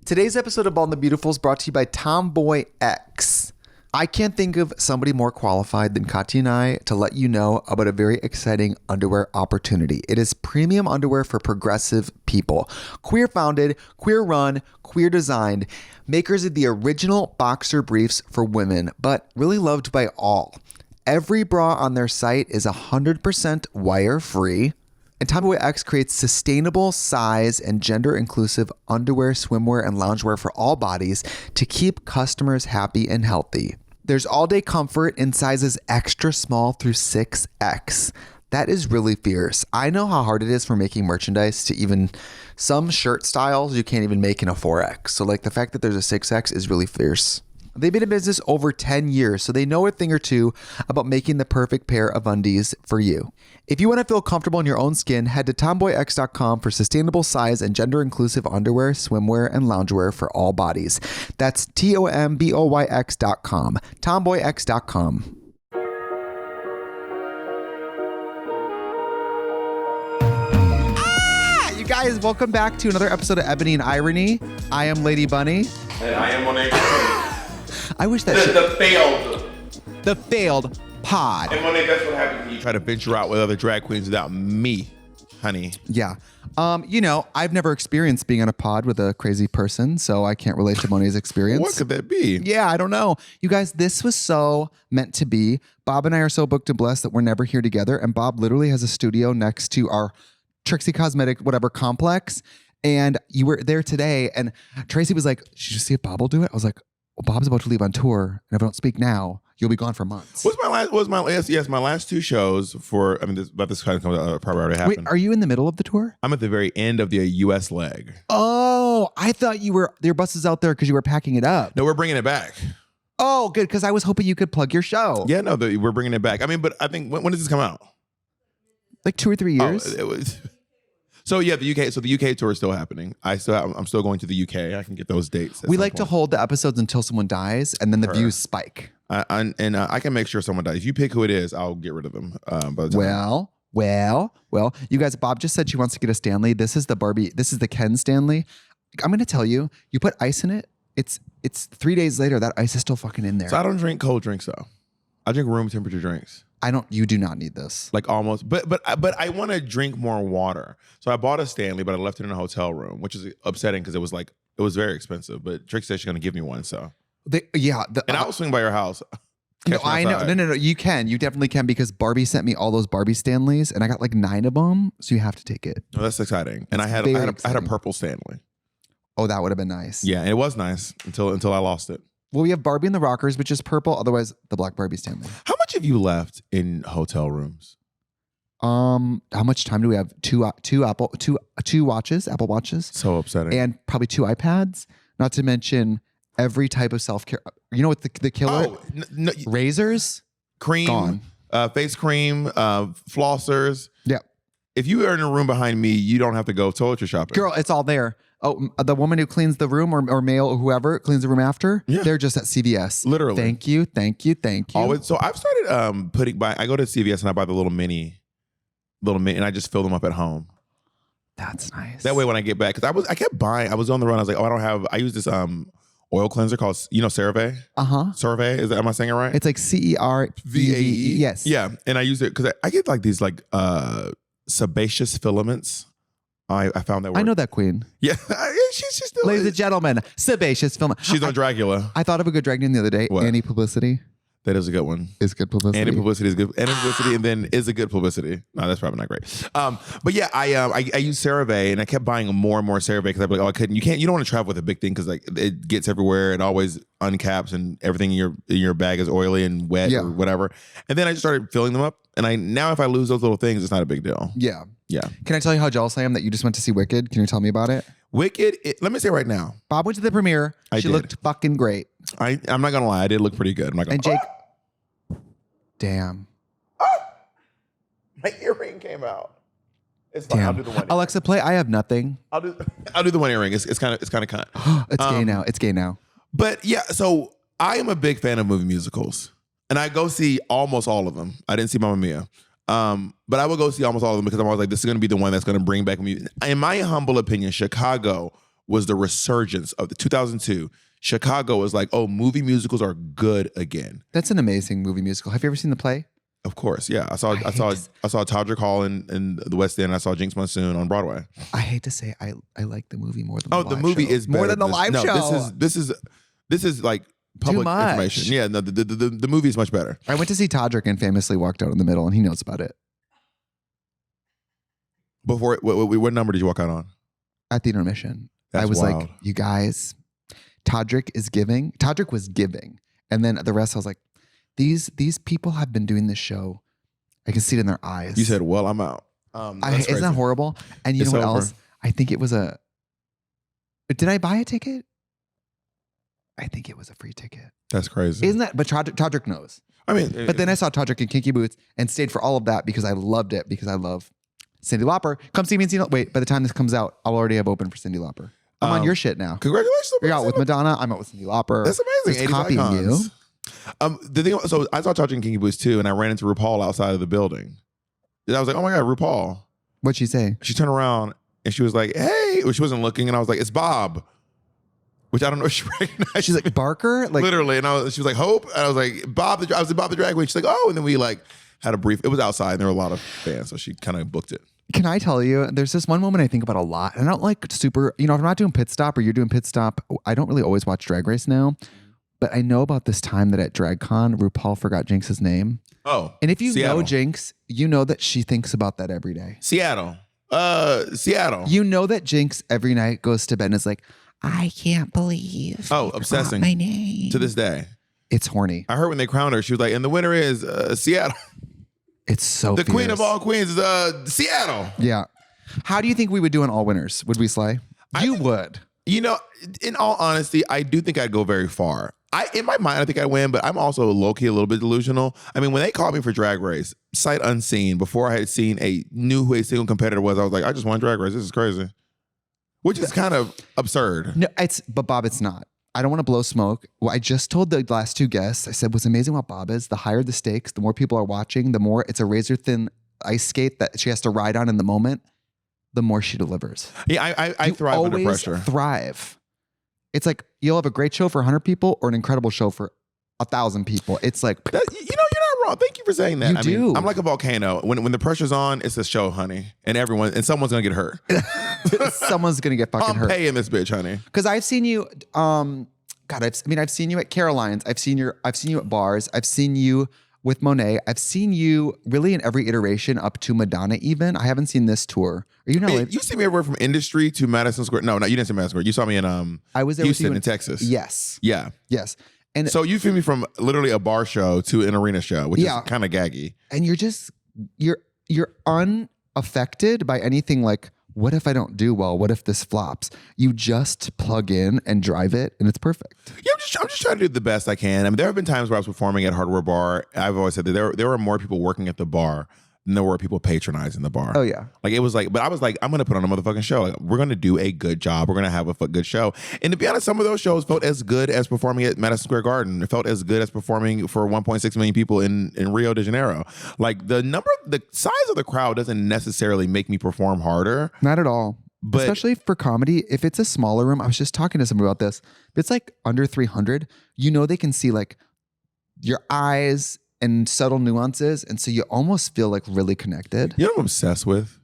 Today's episode of Bald and the Beautiful is brought to you by TomboyX. I can't think of somebody more qualified than Katya and I to let you know about a very exciting underwear opportunity. It is premium underwear for progressive people. Queer founded, queer run, queer designed, makers of the original boxer briefs for women, but really loved by all. Every bra on their site is 100% wire free. And TomboyX creates sustainable size and gender inclusive underwear, swimwear, and loungewear for all bodies to keep customers happy and healthy. There's all day comfort in sizes extra small through 6X. That is really fierce. I know how hard it is for making merchandise to even some shirt styles you can't even make in a 4X. So like the fact that there's a 6X is really fierce. They've been in business over 10 years, so they know a thing or two about making the perfect pair of undies for you. If you want to feel comfortable in your own skin, head to TomboyX.com for sustainable size and gender-inclusive underwear, swimwear, and loungewear for all bodies. That's TomboyX.com. TomboyX.com. You guys, welcome back to another episode of Ebony and Irony. I am Lady Bunny. And I am Monet. I wish that the failed pod. And Monet, that's what happens when you try to venture out with other drag queens without me, honey. Yeah. I've never experienced being on a pod with a crazy person, so I can't relate to Monet's experience. What could that be? Yeah, I don't know. You guys, this was so meant to be. Bob and I are so booked and blessed that we're never here together, and Bob literally has a studio next to our Trixie Cosmetic whatever complex, and you were there today, and Tracy was like, "Did you see if Bob will do it?" I was like, well, Bob's about to leave on tour, and if I don't speak now, you'll be gone for months. My last two shows for, this kind of probably already happened. Wait, are you in the middle of the tour? I'm at the very end of the U.S. leg. Oh, I thought your bus is out there because you were packing it up. No, we're bringing it back. Oh, good, because I was hoping you could plug your show. Yeah, no, we're bringing it back. But I think, when does this come out? Like 2 or 3 years. Oh, it was... So yeah, the UK. So the UK tour is still happening. I'm still going to the UK. I can get those dates. We like to hold the episodes until someone dies, and then the views spike. I can make sure someone dies. If you pick who it is, I'll get rid of them. Well. You guys, Bob just said she wants to get a Stanley. This is the Barbie. This is the Ken Stanley. I'm gonna tell you. You put ice in it. It's 3 days later. That ice is still fucking in there. So I don't drink cold drinks though. I drink room temperature drinks. You do not need this. Like almost, but I want to drink more water. So I bought a Stanley, but I left it in a hotel room, which is upsetting because it was very expensive. But Trixie said she's gonna give me one, so and I'll swing by your house. No, I know. No. You can. You definitely can because Barbie sent me all those Barbie Stanleys, and I got like 9 of them. So you have to take it. Oh, that's exciting. And I had a purple Stanley. Oh, that would have been nice. Yeah, and it was nice until I lost it. Well, we have Barbie and the Rockers, which is purple. Otherwise, the black Barbie Stanley. How much have you left in hotel rooms? How much time do we have? Two watches, Apple Watches. So upsetting. And probably 2 iPads. Not to mention every type of self-care. You know what the killer? Oh, no, razors, cream, gone. Face cream, flossers. Yeah. If you are in a room behind me, you don't have to go toiletry shopping. Girl, it's all there. Oh, the woman who cleans the room or male or whoever cleans the room after, they're just at CVS. Literally. Thank you. Always. So I've started I go to CVS and I buy the little mini, and I just fill them up at home. That's nice. That way when I get back, because I kept buying, I was on the run, I was like, I use this oil cleanser called, CeraVe? CeraVe, am I saying it right? It's like CERVAE. Yes. Yeah, and I use it because I get like these sebaceous filaments. I found that word. I know that queen. Yeah. she's still... Ladies and gentlemen, sebaceous filament. She's on Dracula. I thought of a good drag name the other day. What? Anti-publicity. That is a good one. Is good publicity. Anti-publicity is good. Anti-publicity and then is a good publicity. No, that's probably not great. But yeah, I use CeraVe and I kept buying more and more CeraVe because I'd be like, I couldn't. You don't want to travel with a big thing because like it gets everywhere. It always uncaps and everything in your bag is oily and wet or whatever. And then I just started filling them up. And now if I lose those little things, it's not a big deal. Yeah. Yeah. Can I tell you how jealous I am that you just went to see Wicked? Can you tell me about it? Wicked, let me say right now. Bob went to the premiere. She looked fucking great. I'm not going to lie. I did look pretty good. I'm not gonna, and Jake, damn. Oh! My earring came out. It's fine. Damn. I'll do the one. Alexa, play I Have Nothing. I'll do the one earring. It's kind of cunt. It's gay now. It's gay now. But yeah, so I am a big fan of movie musicals. And I go see almost all of them. I didn't see Mamma Mia. But I would go see almost all of them because I'm always like, this is going to be the one that's going to bring back music. In my humble opinion, Chicago was the resurgence of the 2002. Chicago was like, oh, movie musicals are good again. That's an amazing movie musical. Have you ever seen the play? Of course, yeah. I saw Todrick Hall in the West End. I saw Jinx Monsoon on Broadway. I hate to say I like the movie more than the live the movie show. is more better than the live show. This is like public information. Yeah, no, the movie is much better. I went to see Todrick and famously walked out in the middle, and he knows about it. Before, what number did you walk out on? At the intermission. That's I was wild. like, you guys, Todrick was giving. And then the rest, I was like, these people have been doing this show. I can see it in their eyes. You said, well, I'm out. Isn't that horrible? And you know what else? I think it was did I buy a ticket? I think it was a free ticket. That's crazy. Isn't that? But Todrick knows. I mean, but then I saw Todrick in Kinky Boots and stayed for all of that because I loved it, because I love Cyndi Lauper. Come see me in Cyndi. Wait, by the time this comes out, I'll already have opened for Cyndi Lauper. I'm on your shit now. Congratulations. You're out with Madonna. I'm out with Cyndi Lauper. That's amazing. Just copying you. The thing, so I saw Todrick in Kinky Boots too, and I ran into RuPaul outside of the building. And I was like, oh my God, RuPaul. What'd she say? She turned around and she was like, hey. Well, she wasn't looking, and I was like, it's Bob. Which I don't know if she recognized. She's like, Barker? Like, literally. And she was like, Hope. And I was like, Bob. I was Bob the Drag Queen. She's like, oh. And then we like had a brief, it was outside and there were a lot of fans. So she kind of booked it. Can I tell you, there's this one moment I think about a lot. And I don't like super, if I'm not doing pit stop or you're doing pit stop, I don't really always watch Drag Race now. But I know about this time that at DragCon, RuPaul forgot Jinx's name. Oh. And if you Seattle. know Jinx, you know that she thinks about that every day. Seattle. You know that Jinx every night goes to bed and is like, I can't believe. Oh, obsessing. My name. To this day. It's horny. I heard when they crowned her, she was like, and the winner is Seattle. It's so The fierce. queen of all queens is Seattle. Yeah. How do you think we would do in All Winners? Would we slay? You would. You know, in all honesty, I do think I'd go very far. In my mind, I think I win, but I'm also low-key a little bit delusional. I mean, when they called me for Drag Race, sight unseen, before I had knew who a single competitor was, I was like, I just won Drag Race. This is crazy. Which is kind of absurd. No, but Bob, it's not. I don't want to blow smoke. Well, I just told the last two guests, I said, what's amazing about Bob is the higher the stakes, the more people are watching, the more it's a razor thin ice skate that she has to ride on in the moment, the more she delivers. Yeah, I thrive under pressure. Thrive. It's like you'll have a great show for 100 people or an incredible show for 1,000 people. It's like, you're not wrong. Thank you for saying that. You do. I'm like a volcano. When the pressure's on, it's a show, honey, and someone's gonna get hurt. Someone's gonna get fucking hurt. I'm paying this bitch, honey. Because I've seen you. I've seen you at Caroline's. I've seen you at bars. I've seen you with Monet. I've seen you really in every iteration up to Madonna. Even I haven't seen this tour. Are you not? You see me everywhere from Industry to Madison Square. No, you didn't see Madison Square. You saw me in I was there Houston with you in Texas. Yes. Yeah. Yes. And so you feel me from literally a bar show to an arena show, which is kind of gaggy. And you're unaffected by anything like, what if I don't do well? What if this flops? You just plug in and drive it, and it's perfect. Yeah, I'm just trying to do the best I can. I mean, there have been times where I was performing at Hardware Bar. I've always said that there were more people working at the bar than there were people patronizing the bar. Oh yeah, like it was like, but I was like, I'm gonna put on a motherfucking show. Like, we're gonna do a good job. We're gonna have a good show. And to be honest, some of those shows felt as good as performing at Madison Square Garden. It felt as good as performing for 1.6 million people in Rio de Janeiro. Like the size of the crowd doesn't necessarily make me perform harder. Not at all. But especially for comedy, if it's a smaller room, I was just talking to somebody about this. If it's like under 300, they can see like your eyes and subtle nuances. And so you almost feel like really connected. You know what I'm obsessed with?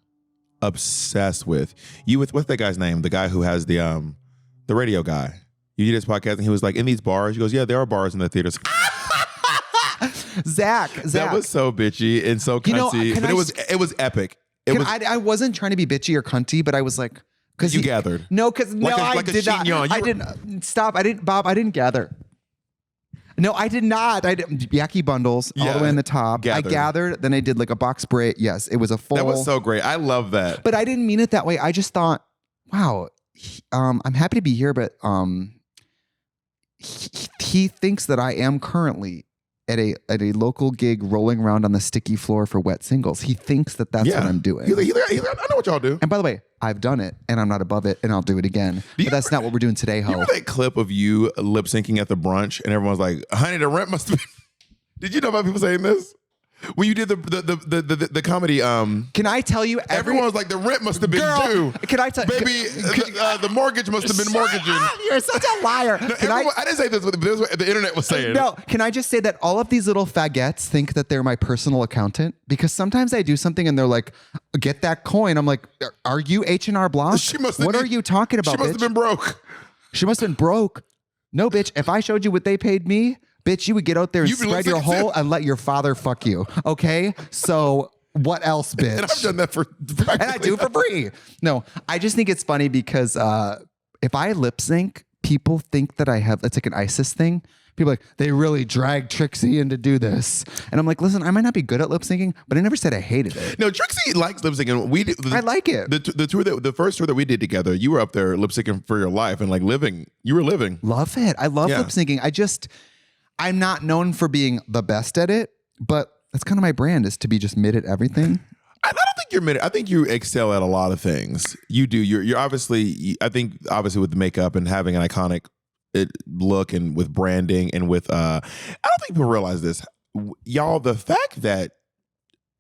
What's that guy's name? The guy who has the radio guy. You did his podcast and he was like, in these bars, he goes, yeah, there are bars in the theaters. Zach. That was so bitchy and so cunty, but it was epic. I wasn't trying to be bitchy or cunty, but I was like, because you gathered. No, because I did not. I didn't stop. I didn't, Bob. I didn't gather. No, I did not. I did Yaki bundles all the way on the top. Gathered. I gathered. Then I did like a box braid. Yes, it was a full. That was so great. I love that. But I didn't mean it that way. I just thought, wow, I'm happy to be here, but he thinks that I am currently at a local gig rolling around on the sticky floor for wet singles. He thinks that that's what I'm doing. He's like, I know what y'all do. And by the way, I've done it and I'm not above it and I'll do it again. But that's not what we're doing today, ho. You remember that clip of you lip syncing at the brunch and everyone's like, honey, the rent must have been... Did you know about people saying this? When you did the comedy, Can I tell you? everyone was like, the rent must have been Girl, due. can I tell? Baby, the mortgage must have been mortgaging. You're such a liar. I didn't say this, but this is what the internet was saying. No, can I just say that all of these little faggots think that they're my personal accountant? Because sometimes I do something and they're like, get that coin. I'm like, are you H&R Block? What are you talking about, She must bitch? have been broke. She must have been broke. No, bitch. If I showed you what they paid me, bitch, you would get out there and You've been spread your listening hole and let your father fuck you. Okay? So what else, bitch? And I've done that for And I do for free. No, I just think it's funny because if I lip sync, people think that I have, it's like an ISIS thing. People are like, they really dragged Trixie in to do this. And I'm like, listen, I might not be good at lip syncing, but I never said I hated it. No, Trixie likes lip syncing. I like it. The first tour that we did together, you were up there lip syncing for your life and like living. You were living. Love it. I love Yeah. lip syncing. I'm not known for being the best at it, but that's kind of my brand, is to be just mid at everything. I don't think you're mid. I think you excel at a lot of things. You do. You're obviously. I think obviously with the makeup and having an iconic look and with branding and with. I don't think people realize this, y'all. The fact that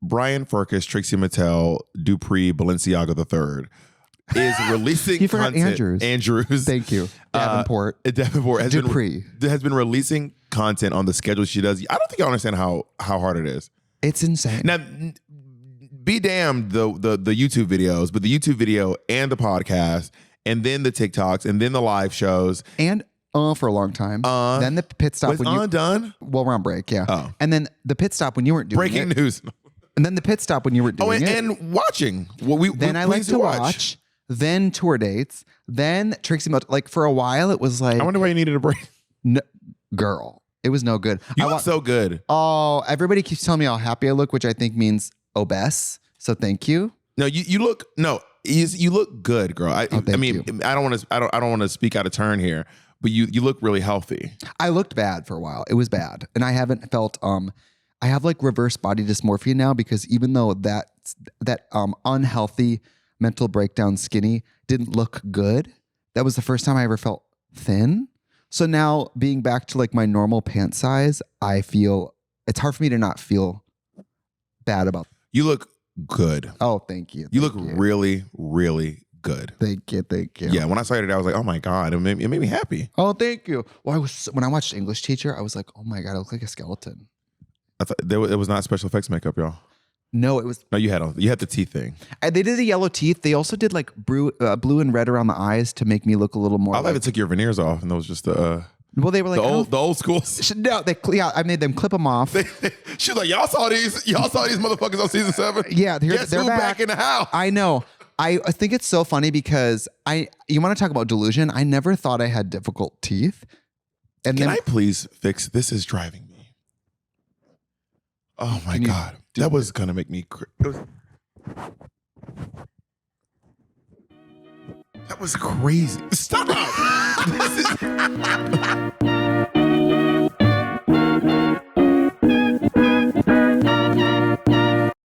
Brian Furcus, Trixie Mattel, Dupree, Balenciaga III is releasing You forgot content. Andrews. Thank you. Davenport. Davenport Dupree. has been releasing content on the schedule she does. I don't think I understand how hard it is. It's insane. Now, be damned the YouTube videos, but the YouTube video and the podcast, and then the TikToks, and then the live shows, And for a long time. Then the pit stop was when you done. well, we're on break, yeah. Oh. And then the pit stop when you weren't doing Breaking it. news. And then the pit stop when you weren't doing it. And watching. Well, Then I like to watch. Then tour dates. Then Trixie Mattel. Like for a while, it was like, I wonder why you needed a break. no, girl, it was no good. You look so good. Oh, everybody keeps telling me how happy I look, which I think means obese. So thank you. No, you look you look good, girl. I mean, you. I don't want to speak out of turn here, but you look really healthy. I looked bad for a while. It was bad, and I haven't felt. I have like reverse body dysmorphia now because even though that unhealthy mental breakdown skinny didn't look good, that was the first time I ever felt thin. So now being back to like my normal pant size, I feel it's hard for me to not feel bad about. You look good. Oh, thank you. You look really, really good. Thank you. Thank you. Yeah, when I saw it today, I was like, oh my God, it made me happy. Oh, thank you. Well, when I watched English Teacher, I was like, oh my God, I look like a skeleton. I thought it was not special effects makeup, y'all. No, it was. No, you had the teeth thing. They did the yellow teeth. They also did like blue and red around the eyes to make me look a little more. I like they took your veneers off, and that was just the. Well, they were like the old school. No, I made them clip them off. She was like, y'all saw these motherfuckers on season 7. Yeah, Guess they're who back in the house. I know. I think it's so funny because you want to talk about delusion. I never thought I had difficult teeth. And Can I please fix this? Is driving me. Oh my God, that was gonna make me. That was crazy. Stop.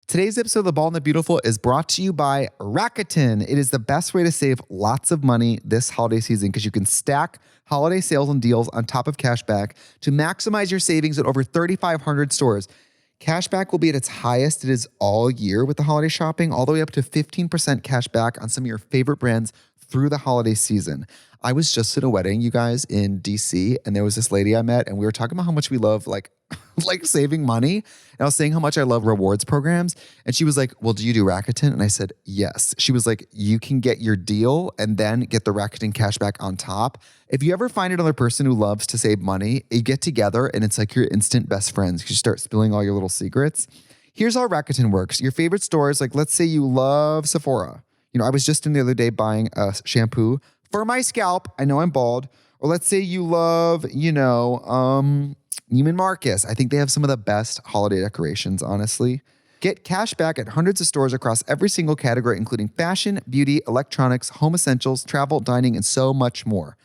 Today's episode of The Bald and the Beautiful is brought to you by Rakuten. It is the best way to save lots of money this holiday season because you can stack holiday sales and deals on top of cashback to maximize your savings at over 3,500 stores. Cashback will be at its highest it is all year with the holiday shopping, all the way up to 15% cashback on some of your favorite brands through the holiday season. I was just at a wedding, you guys, in DC, and there was this lady I met, and we were talking about how much we love like saving money. And I was saying how much I love rewards programs. And she was like, well, do you do Rakuten? And I said, yes. She was like, you can get your deal and then get the Rakuten cashback on top. If you ever find another person who loves to save money, you get together and it's like your instant best friends because you start spilling all your little secrets. Here's how Rakuten works. Your favorite stores, like let's say you love Sephora. You know, I was just in the other day buying a shampoo for my scalp. I know I'm bald. Or let's say you love, Neiman Marcus. I think they have some of the best holiday decorations, honestly. Get cash back at hundreds of stores across every single category, including fashion, beauty, electronics, home essentials, travel, dining, and so much more.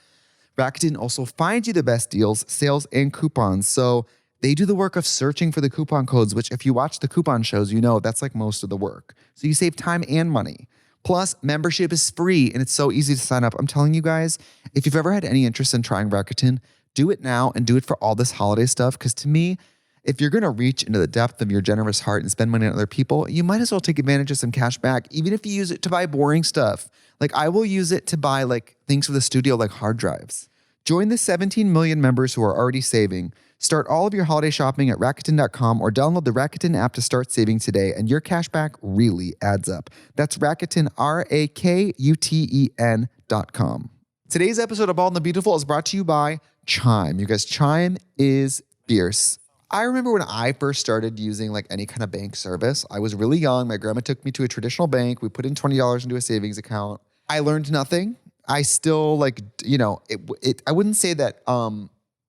Rakuten also finds you the best deals, sales, and coupons. So they do the work of searching for the coupon codes, which if you watch the coupon shows, you know that's like most of the work. So you save time and money. Plus, membership is free and it's so easy to sign up. I'm telling you guys, if you've ever had any interest in trying Rakuten, do it now and do it for all this holiday stuff. Because to me, If you're going to reach into the depth of your generous heart and spend money on other people, you might as well take advantage of some cash back, even if you use it to buy boring stuff. Like I will use it to buy like things for the studio, like hard drives. Join the 17 million members who are already saving. Start all of your holiday shopping at Rakuten.com or download the Rakuten app to start saving today, and your cash back really adds up. That's Rakuten, RAKUTEN.com. Today's episode of Bald and the Beautiful is brought to you by Chime. You guys, Chime is fierce. I remember when I first started using like any kind of bank service, I was really young. My grandma took me to a traditional bank. We put in $20 into a savings account. I learned nothing. I still like, I wouldn't say that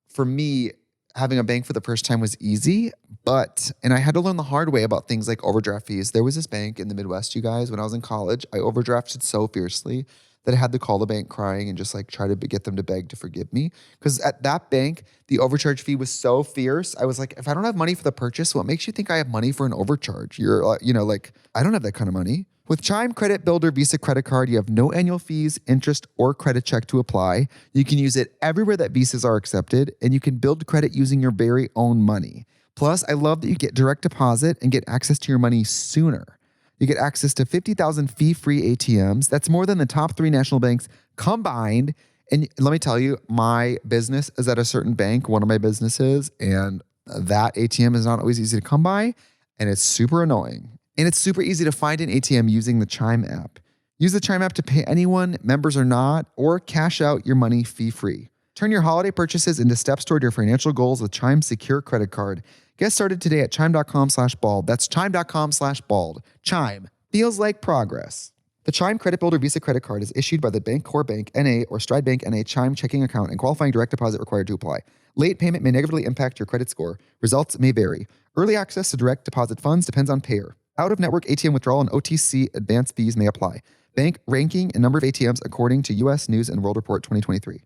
for me, having a bank for the first time was easy, and I had to learn the hard way about things like overdraft fees. There was this bank in the Midwest, you guys, when I was in college, I overdrafted so fiercely that I had to call the bank crying and just like try to get them to beg to forgive me. Because at that bank, the overcharge fee was so fierce. I was like, if I don't have money for the purchase, what makes you think I have money for an overcharge? You're like, I don't have that kind of money. With Chime Credit Builder Visa Credit Card, you have no annual fees, interest, or credit check to apply. You can use it everywhere that visas are accepted, and you can build credit using your very own money. Plus, I love that you get direct deposit and get access to your money sooner. You get access to 50,000 fee-free ATMs. That's more than the top 3 national banks combined. And let me tell you, my business is at a certain bank, one of my businesses, and that ATM is not always easy to come by, and it's super annoying. And it's super easy to find an ATM using the Chime app. Use the Chime app to pay anyone, members or not, or cash out your money fee-free. Turn your holiday purchases into steps toward your financial goals with Chime's secure credit card. Get started today at chime.com/bald. That's chime.com/bald. Chime feels like progress. The Chime Credit Builder Visa Credit Card is issued by the Bancorp Bank, N.A. or Stride Bank, N.A. Chime checking account and qualifying direct deposit required to apply. Late payment may negatively impact your credit score. Results may vary. Early access to direct deposit funds depends on payer. Out-of-network ATM withdrawal and OTC advance fees may apply. Bank ranking and number of ATMs according to U.S. News and World Report 2023.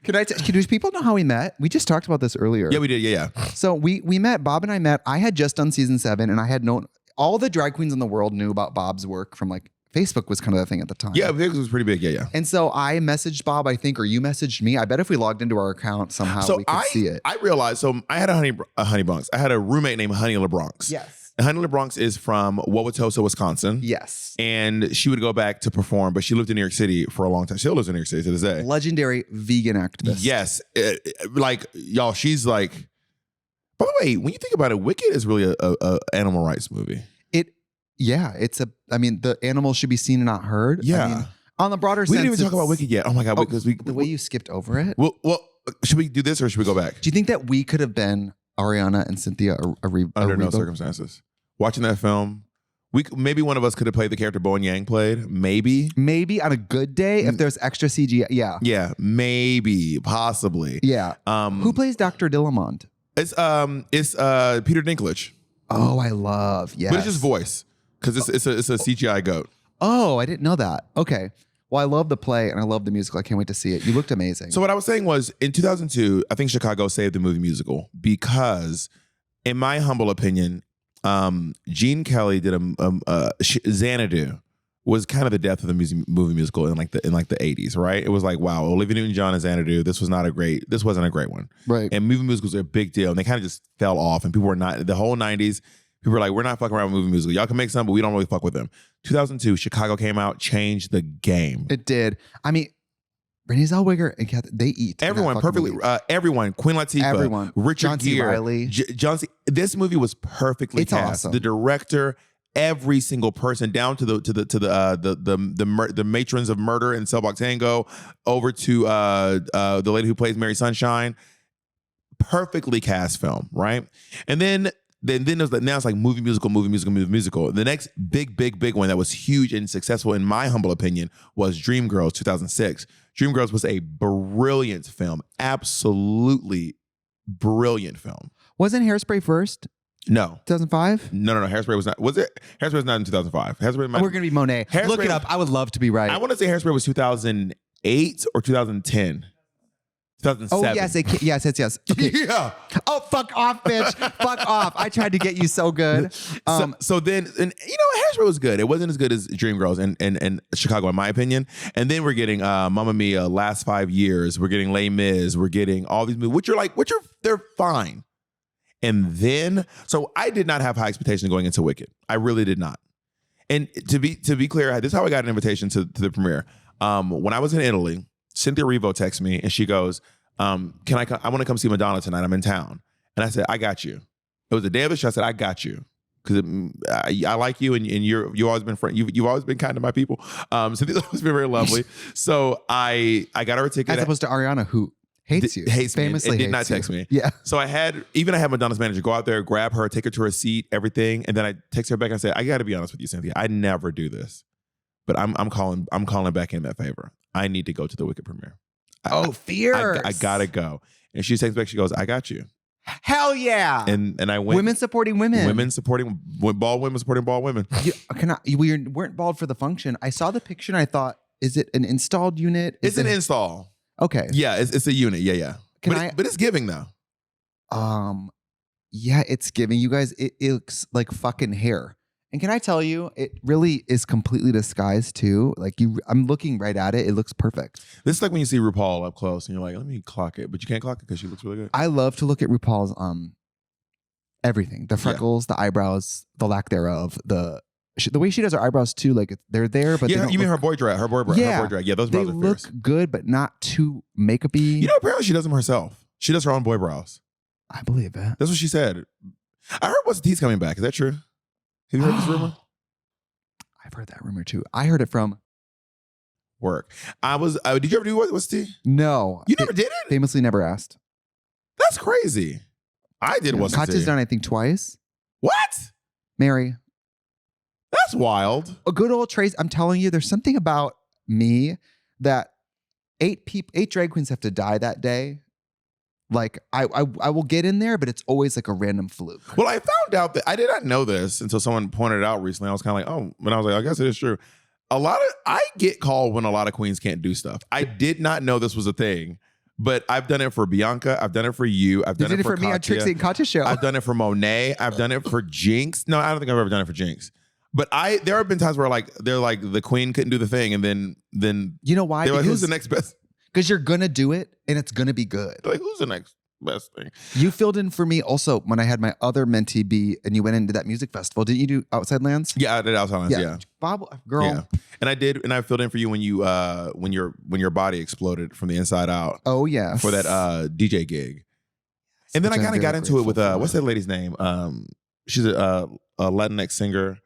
Do people know how we met? We just talked about this earlier. Yeah, we did. Yeah. So we met, Bob and I met. I had just done season 7 and I had known, all the drag queens in the world knew about Bob's work from like, Facebook was kind of the thing at the time. Yeah, Facebook was pretty big. Yeah. And so I messaged Bob, I think, or you messaged me. I bet if we logged into our account somehow, we could see it. I realized, so I had a honey bunks. I had a roommate named Honey LeBronx. Yes. And Honey LeBronx is from Wauwatosa, Wisconsin. Yes. And she would go back to perform, but she lived in New York City for a long time. She still lives in New York City to this day. Legendary vegan activist. Yes. Like, y'all, she's like, by the way, when you think about it, Wicked is really a animal rights movie. Yeah, the animals should be seen and not heard. Yeah. I mean, on the broader sense. We didn't even talk about Wicked yet. Oh my God. Because the way you skipped over it. Well, should we do this or should we go back? Do you think that we could have been Ariana and Cynthia under no circumstances? Watching that film, maybe one of us could have played the character Bowen Yang played. Maybe on a good day if there's extra CGI. Yeah. Yeah. Maybe. Possibly. Yeah. Who plays Dr. Dillamond? It's Peter Dinklage. Oh, I love. Yes. But it's just voice. Because it's a CGI goat. Oh, I didn't know that. Okay. Well, I love the play and I love the musical. I can't wait to see it. You looked amazing. So what I was saying was, in 2002, I think Chicago saved the movie musical because, in my humble opinion, Gene Kelly did Xanadu was kind of the death of the movie musical in the 80s, right? It was like, wow, Olivia Newton-John and Xanadu, this wasn't a great one. Right. And movie musicals are a big deal and they kind of just fell off and people were not, the whole 90s, people were like, we're not fucking around with movie musical. Y'all can make some, but we don't really fuck with them. 2002, Chicago came out, changed the game. It did. I mean, Renee Zellweger and Kathy, they eat. Everyone, perfectly. Everyone, Queen Latifah, everyone, Richard John C. Gere, Reilly. John C. This movie was perfectly cast. Awesome. The director, every single person, down to the matrons of murder in Cellblock Tango, over to the lady who plays Mary Sunshine. Perfectly cast film, right? And then there's now it's like movie musical. The next big one that was huge and successful, in my humble opinion, was Dreamgirls 2006. Dreamgirls was a brilliant film, absolutely brilliant film. Wasn't Hairspray first? No. 2005? No. Hairspray was not. Was it? Hairspray was not in 2005. We're gonna be Monet. Look it up. I would love to be right. I want to say Hairspray was 2008 or 2010. 2007. Oh, yes. Okay. Yeah. Oh, fuck off, bitch. Fuck off. I tried to get you so good. So then, Hairspray was good. It wasn't as good as Dreamgirls and Chicago, in my opinion. And then we're getting Mamma Mia, Last 5 Years. We're getting Les Mis. We're getting all these movies. What's your They're fine. And then, so I did not have high expectations going into Wicked. I really did not. And to be clear, this is how I got an invitation to the premiere. When I was in Italy, Cynthia Revo texted me and she goes, can I come? I want to come see Madonna tonight. I'm in town. And I said, I got you. It was the day of the show. I said, I got you. Because I like you and you've always been you've always been kind to my people. Cynthia's always been very lovely. So I got her a ticket. As opposed to Ariana, who hates you. Hates famously me and did not hates text you. me. Yeah. So I had Madonna's manager go out there, grab her, take her to her seat, everything. And then I text her back and I said, I got to be honest with you, Cynthia. I never do this. But I'm calling back in that favor. I need to go to the Wicked premiere. Fierce. I gotta go. And she texts back, she goes, I got you. Hell yeah. And I went. Women supporting women. Bald women supporting bald women. We weren't bald for the function. I saw the picture and I thought, is it an installed unit? It's an install. Okay. Yeah, it's a unit. Yeah. But it's giving though. Yeah, it's giving. You guys, it looks like fucking hair. And can I tell you, it really is completely disguised too. Like I'm looking right at it. It looks perfect. This is like when you see RuPaul up close and you're like, let me clock it. But you can't clock it because she looks really good. I love to look at RuPaul's everything. The freckles, the eyebrows, the lack thereof, the way she does her eyebrows too. Like they're there, but yeah, you mean her boy drag? Her boy drag. Yeah, those brows are fierce. They look good, but not too makeupy. You know, apparently she does them herself. She does her own boy brows. I believe it. That's what she said. I heard What's the Tea's coming back. Is that true? Have you heard this rumor? I've heard that rumor too. I heard it from work. Did you ever do What's the Tea? No. You never did it? Famously never asked. That's crazy. I did What's the Tea. Katya's done, I think, twice. What? Mary. That's wild. A good old Trace. I'm telling you, there's something about me that 8 drag queens have to die that day. Like I will get in there, but it's always like a random fluke. Well, I found out that I did not know this until someone pointed it out recently. I was kind of like, oh, and I was like, I guess it is true. I get called when a lot of queens can't do stuff. I did not know this was a thing, but I've done it for Bianca. I've done it for you. I've done it for me on Trixie and Katya show. I've done it for Monet. I've done it for Jinx. No, I don't think I've ever done it for Jinx. But there have been times where they're like the queen couldn't do the thing, and then you know why? They're like, who's the next best? Because you're gonna do it and it's gonna be good. They're like, who's the next best thing? You filled in for me also when I had my other mentee be, and you went into that music festival. Didn't you do Outside Lands? Yeah, I did Outside Lands. Yeah. Bob, girl. Yeah. And I did, and I filled in for you when you when your body exploded from the inside out. Oh yeah. For that DJ gig. And then I kind of got into it with what's that lady's name? She's a Latinx singer.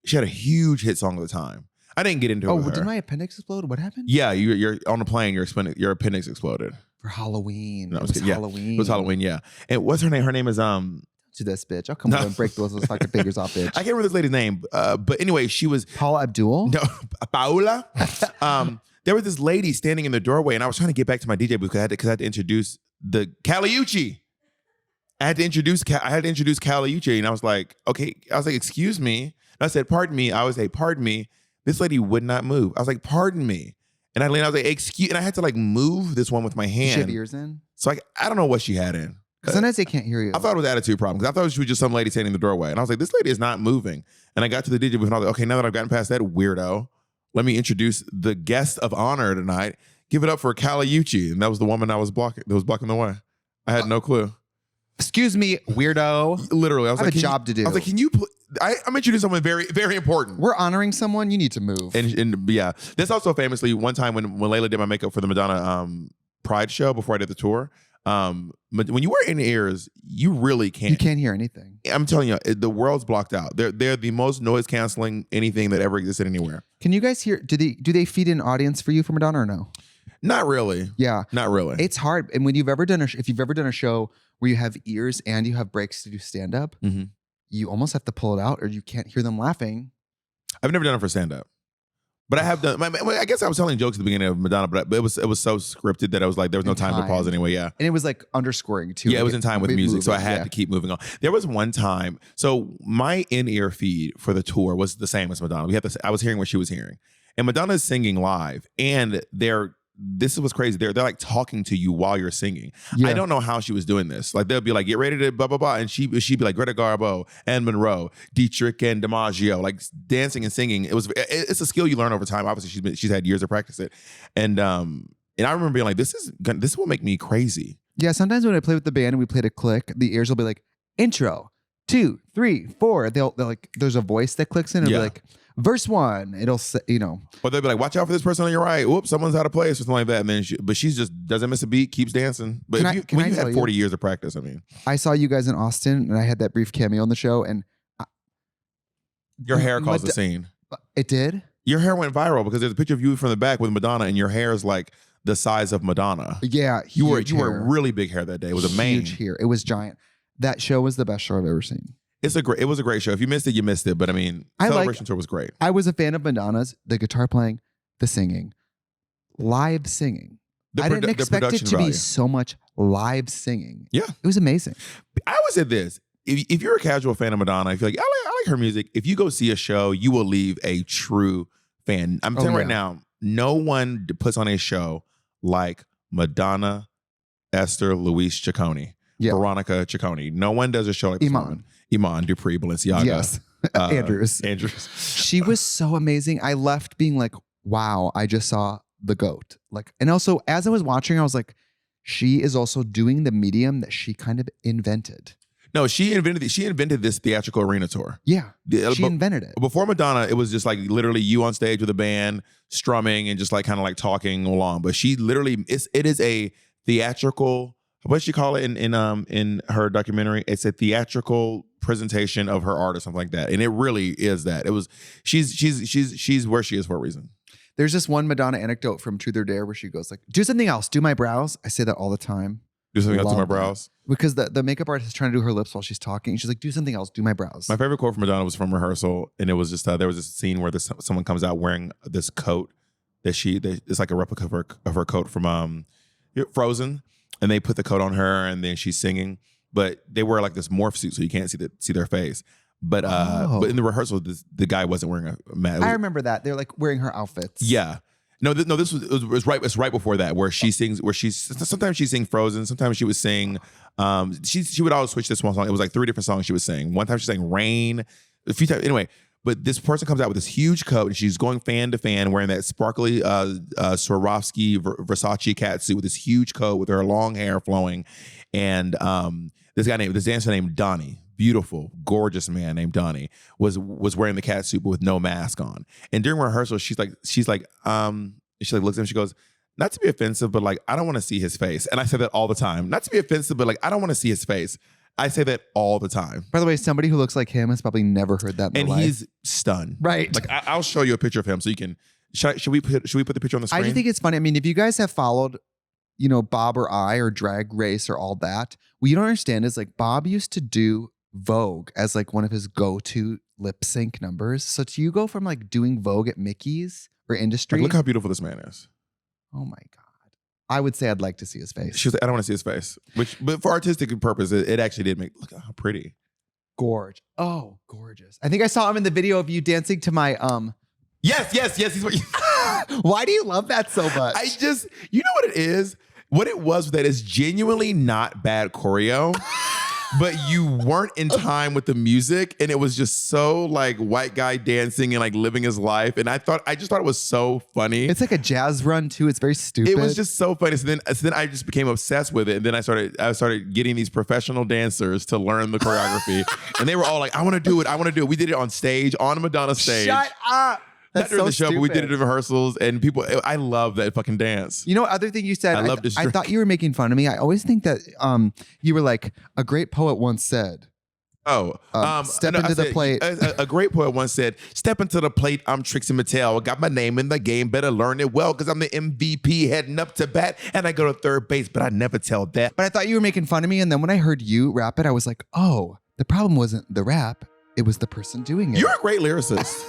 She had a huge hit song at the time. I didn't get into it with her. Did my appendix explode? What happened? Yeah, you're on the plane. Your appendix exploded for Halloween. No, it was Halloween. It was Halloween. Yeah. And what's her name? Her name is To this bitch. I'll come over and break those fucking fingers off, bitch. I can't remember this lady's name. But anyway, she was Paula Abdul. No, Paola. There was this lady standing in the doorway, and I was trying to get back to my DJ booth because I had to introduce the Caliucci. I had to introduce Caliucci, and I was like, okay. I was like, excuse me. And I said, pardon me. I would say, pardon me. This lady would not move. I was like, pardon me. And I was like, excuse, and I had to like move this one with my hand. Did she have ears in? So I don't know what she had in. Sometimes they can't hear you. I thought it was an attitude problem because I thought she was just some lady standing in the doorway. And I was like, this lady is not moving. And I got to the DJ booth and I was like, okay, now that I've gotten past that weirdo, let me introduce the guest of honor tonight. Give it up for Caliucci. And that was the woman that was blocking the way. I had no clue. Excuse me, weirdo. Literally, I was I like, have a job to do. I was like, can you I'm introducing someone very, very important. We're honoring someone. You need to move. And yeah, that's also famously one time when Layla did my makeup for the Madonna Pride show before I did the tour. When you wear in-ears, you really can't. You can't hear anything. I'm telling you, the world's blocked out. They're the most noise canceling anything that ever existed anywhere. Can you guys hear? Do they feed an audience for you for Madonna or no? Not really. Yeah, not really. It's hard. And when if you've ever done a show where you have ears and you have breaks to do stand up, you almost have to pull it out or you can't hear them laughing. I've never done it for stand up. But I have done. I guess I was telling jokes at the beginning of Madonna, but it was so scripted that I was like, there was no time to pause anyway. Yeah, and it was like underscoring too. Yeah, like it was in time with music, so I had to keep moving on. There was one time, so my in-ear feed for the tour was the same as Madonna. I was hearing what she was hearing, and Madonna is singing live, and this is what's crazy. They're like talking to you while you're singing. Yeah. I don't know how she was doing this. Like they'll be like, get ready to blah blah blah, and she'd be like Greta Garbo, Anne Monroe, Dietrich and DiMaggio, like dancing and singing. It's a skill you learn over time. Obviously, she's had years to practice it, and I remember being like, this will make me crazy. Yeah, sometimes when I play with the band and we played a click, the ears will be like, intro, 2, 3, 4. They'll like, there's a voice that clicks in and it'll be like, verse 1. It'll say, Or they'll be like, watch out for this person on your right. Whoops, someone's out of place or something like that. And then she's just doesn't miss a beat, keeps dancing. But when you had 40 years of practice, I mean. I saw you guys in Austin and I had that brief cameo on the show and your hair caused the scene. It did? Your hair went viral because there's a picture of you from the back with Madonna and your hair is like the size of Madonna. Yeah. You were really big hair that day. It was a mane. Huge hair. It was giant. That show was the best show I've ever seen. It was a great show. If you missed it, you missed it. But I mean, Celebration Tour was great. I was a fan of Madonna's, the guitar playing, the singing, live singing. I didn't expect it to be so much live singing. Yeah. It was amazing. I always said this. If you're a casual fan of Madonna, if you're like, I like her music, if you go see a show, you will leave a true fan. I'm telling you right now, no one puts on a show like Madonna, Esther, Luis Ciccone, Veronica Ciccone. No one does a show like this one. Iman, Dupree, Balenciaga. Yes. Andrews. She was so amazing. I left being like, wow, I just saw the GOAT. Like, and also as I was watching, I was like, she is also doing the medium that she kind of invented. No, she invented this theatrical arena tour. Yeah, she invented it. Before Madonna, it was just like literally you on stage with a band, strumming and just like kind of like talking along. But she literally, it is a theatrical, what did she call it in her documentary? It's a theatrical presentation of her art or something like that. And it really is that. It was, she's where she is for a reason. There's this one Madonna anecdote from Truth or Dare where she goes like, do something else, do my brows. I say that all the time. Do something else to my brows? Because the makeup artist is trying to do her lips while she's talking. She's like, do something else, do my brows. My favorite quote from Madonna was from rehearsal. And it was just, there was this scene where someone comes out wearing this coat that it's like a replica of her coat from Frozen. And they put the coat on her and then she's singing. But they wear like this morph suit so you can't see their face. But in the rehearsal, the guy wasn't wearing a mask. I remember that. They're like wearing her outfits. Yeah. No, this was right. It's right before that where she sings. Sometimes she sing Frozen. Sometimes she would sing. She would always switch this one song. It was like 3 different songs she was singing. One time she sang Rain. A few times anyway. But this person comes out with this huge coat and she's going fan to fan wearing that sparkly Swarovski Versace catsuit with this huge coat with her long hair flowing, and this dancer named Donnie. Beautiful, gorgeous man named Donnie was wearing the catsuit but with no mask on. And during rehearsal, she looks at him, she goes, not to be offensive, but like, I don't want to see his face. And I say that all the time. Not to be offensive, but like, I don't want to see his face. I say that all the time. By the way, somebody who looks like him has probably never heard that in their life. And he's stunned. Right. Like, I'll show you a picture of him so you can, should we put the picture on the screen? I just think it's funny. I mean, if you guys have followed, Bob or I or Drag Race or all that, what you don't understand is like Bob used to do Vogue as like one of his go-to lip sync numbers. So do you go from like doing Vogue at Mickey's or Industry? Like, look how beautiful this man is. Oh my God. I would say I'd like to see his face. She was like, I don't want to see his face. But for artistic purpose, it actually did make, look how pretty. Gorge. Oh, gorgeous. I think I saw him in the video of you dancing to my Yes. He's Why do you love that so much? You know what it is? What it was that is genuinely not bad choreo. But you weren't in time with the music, and it was just so like white guy dancing and like living his life. And I just thought it was so funny. It's like a jazz run too. It's very stupid. It was just so funny. So then I just became obsessed with it. And then I started getting these professional dancers to learn the choreography, and they were all like, "I want to do it. We did it on stage, on Madonna stage. Shut up. That's not during the show, but we did it in rehearsals, and people. I love that fucking dance. You know, other thing you said. I thought you were making fun of me. I always think that you were like, a great poet once said. Step into the plate. A great poet once said, "Step into the plate. I'm Trixie Mattel. Got my name in the game. Better learn it well, because I'm the MVP heading up to bat, and I go to third base, but I never tell that." But I thought you were making fun of me, and then when I heard you rap it, I was like, oh, the problem wasn't the rap. It was the person doing it. You're a great lyricist.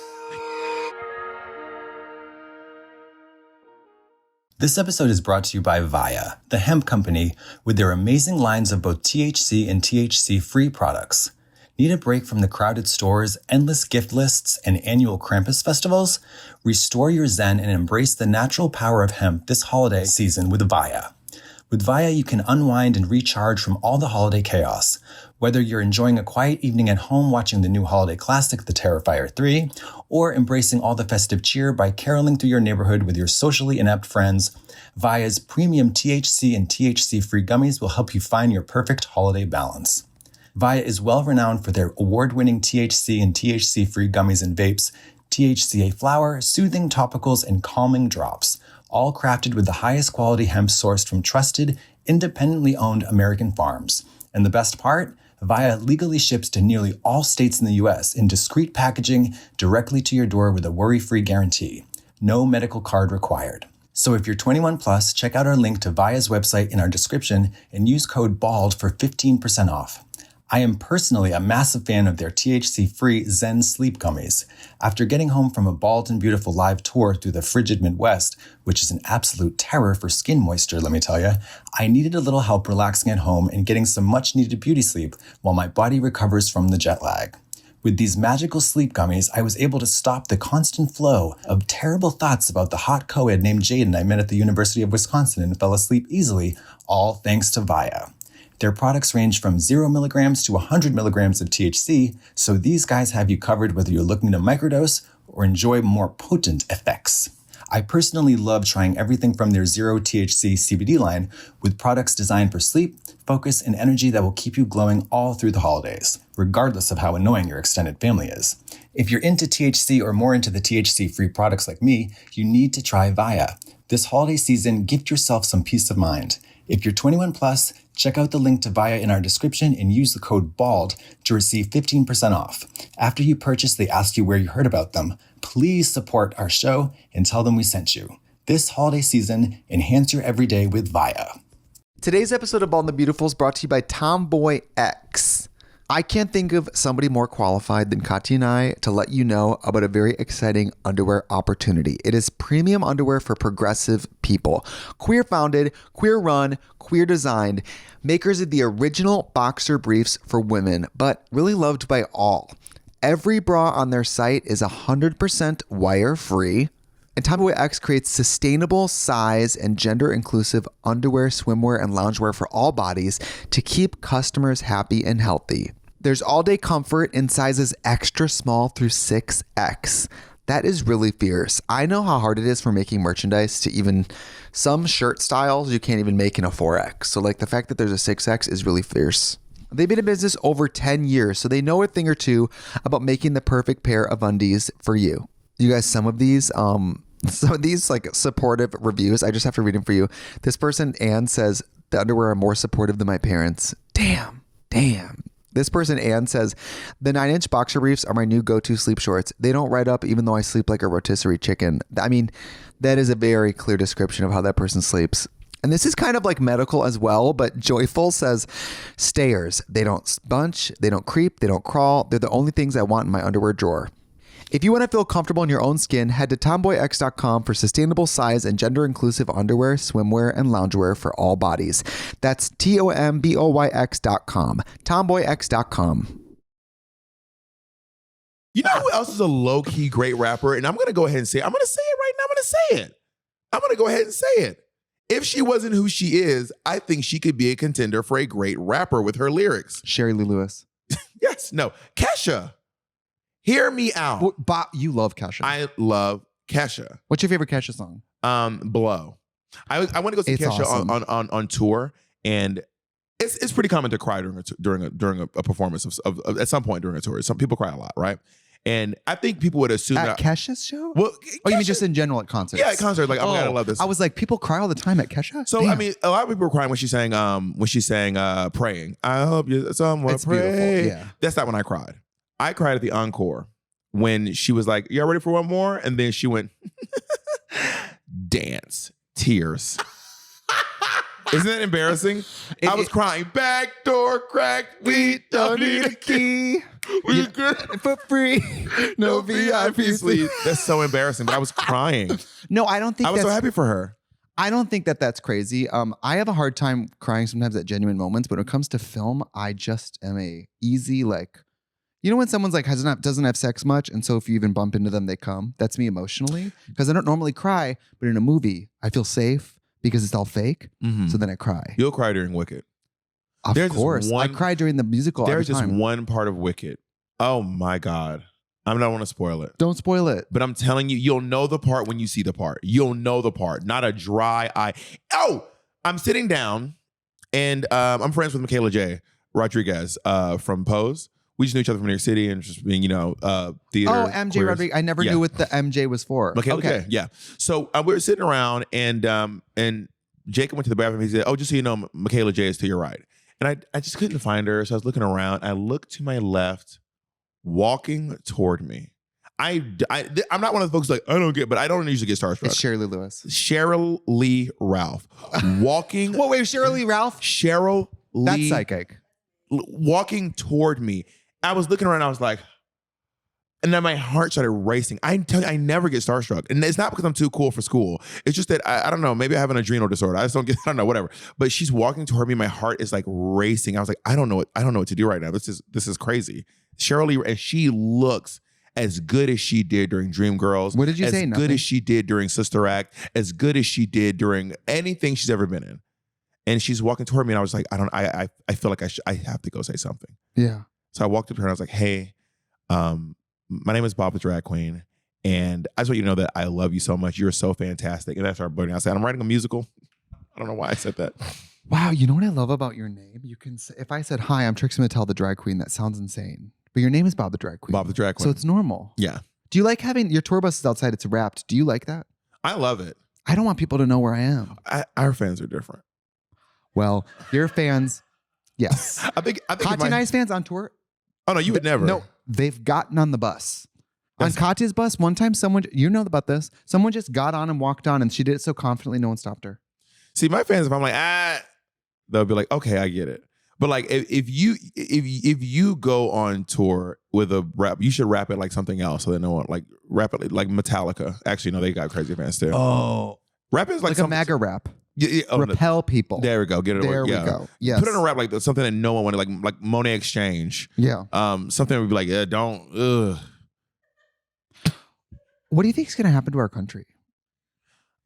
This episode is brought to you by Viia, the hemp company, with their amazing lines of both THC and THC-free products. Need a break from the crowded stores, endless gift lists, and annual Krampus festivals? Restore your zen and embrace the natural power of hemp this holiday season with Viia. With Viia, you can unwind and recharge from all the holiday chaos. Whether you're enjoying a quiet evening at home watching the new holiday classic, The Terrifier 3, or embracing all the festive cheer by caroling through your neighborhood with your socially inept friends, Viia's premium THC and THC-free gummies will help you find your perfect holiday balance. Viia is well renowned for their award-winning THC and THC-free gummies and vapes, THCA flower, soothing topicals, and calming drops, all crafted with the highest quality hemp sourced from trusted, independently owned American farms. And the best part? Viia legally ships to nearly all states in the US in discreet packaging directly to your door with a worry-free guarantee. No medical card required. So if you're 21 plus, check out our link to Viia's website in our description and use code BALD for 15% off. I am personally a massive fan of their THC-free Zen Sleep Gummies. After getting home from a bald and beautiful live tour through the frigid Midwest, which is an absolute terror for skin moisture, let me tell you, I needed a little help relaxing at home and getting some much-needed beauty sleep while my body recovers from the jet lag. With these magical sleep gummies, I was able to stop the constant flow of terrible thoughts about the hot co-ed named Jaden I met at the University of Wisconsin and fell asleep easily, all thanks to Viia. Their products range from 0 milligrams to 100 milligrams of THC, so these guys have you covered whether you're looking to microdose or enjoy more potent effects. I personally love trying everything from their zero THC CBD line with products designed for sleep, focus, and energy that will keep you glowing all through the holidays, regardless of how annoying your extended family is. If you're into THC or more into the THC-free products like me, you need to try Viia. This holiday season, gift yourself some peace of mind. If you're 21 plus, check out the link to Viia in our description and use the code BALD to receive 15% off. After you purchase, they ask you where you heard about them. Please support our show and tell them we sent you. This holiday season, enhance your everyday with Viia. Today's episode of Bald and the Beautiful is brought to you by TomboyX. I can't think of somebody more qualified than Katya and I to let you know about a very exciting underwear opportunity. It is premium underwear for progressive people. Queer founded, queer run, queer designed, makers of the original boxer briefs for women, but really loved by all. Every bra on their site is 100% wire-free. And TomboyX creates sustainable size and gender-inclusive underwear, swimwear, and loungewear for all bodies to keep customers happy and healthy. There's all-day comfort in sizes extra small through 6X. That is really fierce. I know how hard it is for making merchandise to even some shirt styles you can't even make in a 4X. So like the fact that there's a 6X is really fierce. They've been in business over 10 years, so they know a thing or two about making the perfect pair of undies for you. You guys, some of these like supportive reviews, I just have to read them for you. This person, Anne, says, the underwear are more supportive than my parents. Damn. This person, Anne, says, the 9-inch boxer briefs are my new go-to sleep shorts. They don't ride up even though I sleep like a rotisserie chicken. I mean, that is a very clear description of how that person sleeps. And this is kind of like medical as well, but Joyful says, stayers. They don't bunch, they don't creep, they don't crawl. They're the only things I want in my underwear drawer. If you want to feel comfortable in your own skin, head to TomboyX.com for sustainable size and gender-inclusive underwear, swimwear, and loungewear for all bodies. That's TomboyX.com. TomboyX.com. You know who else is a low-key great rapper? And I'm going to go ahead and say it. I'm going to say it right now. I'm going to go ahead and say it. If she wasn't who she is, I think she could be a contender for a great rapper with her lyrics. Sherry Lee Lewis. Yes. No. Kesha. Hear me out. Bob, you love Kesha. I love Kesha. What's your favorite Kesha song? Blow. I want to go see It's Kesha awesome. on tour, and it's pretty common to cry during a performance of at some point during a tour. Some people cry a lot, right? And I think people would assume At that Kesha's show? Well, Oh, you mean just in general at concerts? Yeah, at concerts. Like, oh my God, I love this. I was like, people cry all the time at Kesha? So Damn. I mean, a lot of people were crying when she sang "Praying." I hope you someone It's pray. beautiful, yeah. That's not when I cried. I cried at the encore when she was like, "Y'all ready for one more?" And then she went, dance, tears. Isn't that embarrassing? I was crying. Back door cracked. We don't need a key. We good for free. No VIP suite. That's so embarrassing. But I was crying. No, I don't think I was so happy for her. I don't think that that's crazy. I have a hard time crying sometimes at genuine moments, but when it comes to film, I just am a easy, like, you know when someone's like doesn't have sex much, and so if you even bump into them, they come? That's me emotionally. Because I don't normally cry, but in a movie, I feel safe because it's all fake. So then I cry. You'll cry during Wicked. Of course. I cry during the musical every There's just time. one part of Wicked. Oh my God. I don't want to spoil it. Don't spoil it. But I'm telling you, you'll know the part when you see the part. You'll know the part. Not a dry eye. Oh, I'm sitting down and I'm friends with Michaela J. Rodriguez from Pose. We just knew each other from New York City and just being, theater. Oh, MJ queers. Rodriguez. I never knew what the MJ was for. Michaela J. Yeah. So we were sitting around and Jacob went to the bathroom. He said, oh, just so you know, Michaela J. is to your right. And I just couldn't find her. So I was looking around. I looked to my left, walking toward me. I'm not one of the folks like, I don't get, but I don't usually get starstruck. It's Sheryl Lee Lewis. Cheryl Lee Ralph. Walking. Whoa, wait, Sheryl Lee Ralph? Cheryl Lee. That's psychic. Walking toward me. I was looking around. I was like, and then my heart started racing. I tell you, I never get starstruck. And it's not because I'm too cool for school. It's just that, I don't know, maybe I have an adrenal disorder. I just don't get, I don't know, whatever. But she's walking toward me. My heart is like racing. I was like, I don't know what to do right now. This is crazy. Cheryl Lee, and she looks as good as she did during Dreamgirls. What did you say? As Nothing? good as she did during Sister Act. As good as she did during anything she's ever been in. And she's walking toward me, and I was like, I feel like I have to go say something. Yeah. So I walked up to her and I was like, hey, my name is Bob the Drag Queen, and I just want you to know that I love you so much. You're so fantastic. And that's our buddy. I said, I'm writing a musical. I don't know why I said that. Wow, you know what I love about your name? You can say, if I said, hi, I'm Trixie Mattel, the drag queen, that sounds insane. But your name is Bob the Drag Queen. Bob the Drag Queen. So it's normal. Yeah. Do you like having your tour bus is outside? It's wrapped. Do you like that? I love it. I don't want people to know where I am. Our fans are different. Well, your fans, yes. I think Katya and I's fans on tour. Oh no, you would never. No, they've gotten on the bus. On Katya's bus, one time someone, you know about this, someone just got on and walked on, and she did it so confidently no one stopped her. See, my fans, if I'm like, they'll be like, okay, I get it. But like, if you go on tour with a rap, you should rap it like something else so that no one, like, rap it like Metallica. Actually, no, they got crazy fans too. Oh. Rap is like a MAGA rap. Oh, Repel people. There we go. Get it. There we go. Yes. Put it in a rap like something that no one wanted, like Monet Exchange. Yeah. Something that would be like, don't. Ugh. What do you think is going to happen to our country?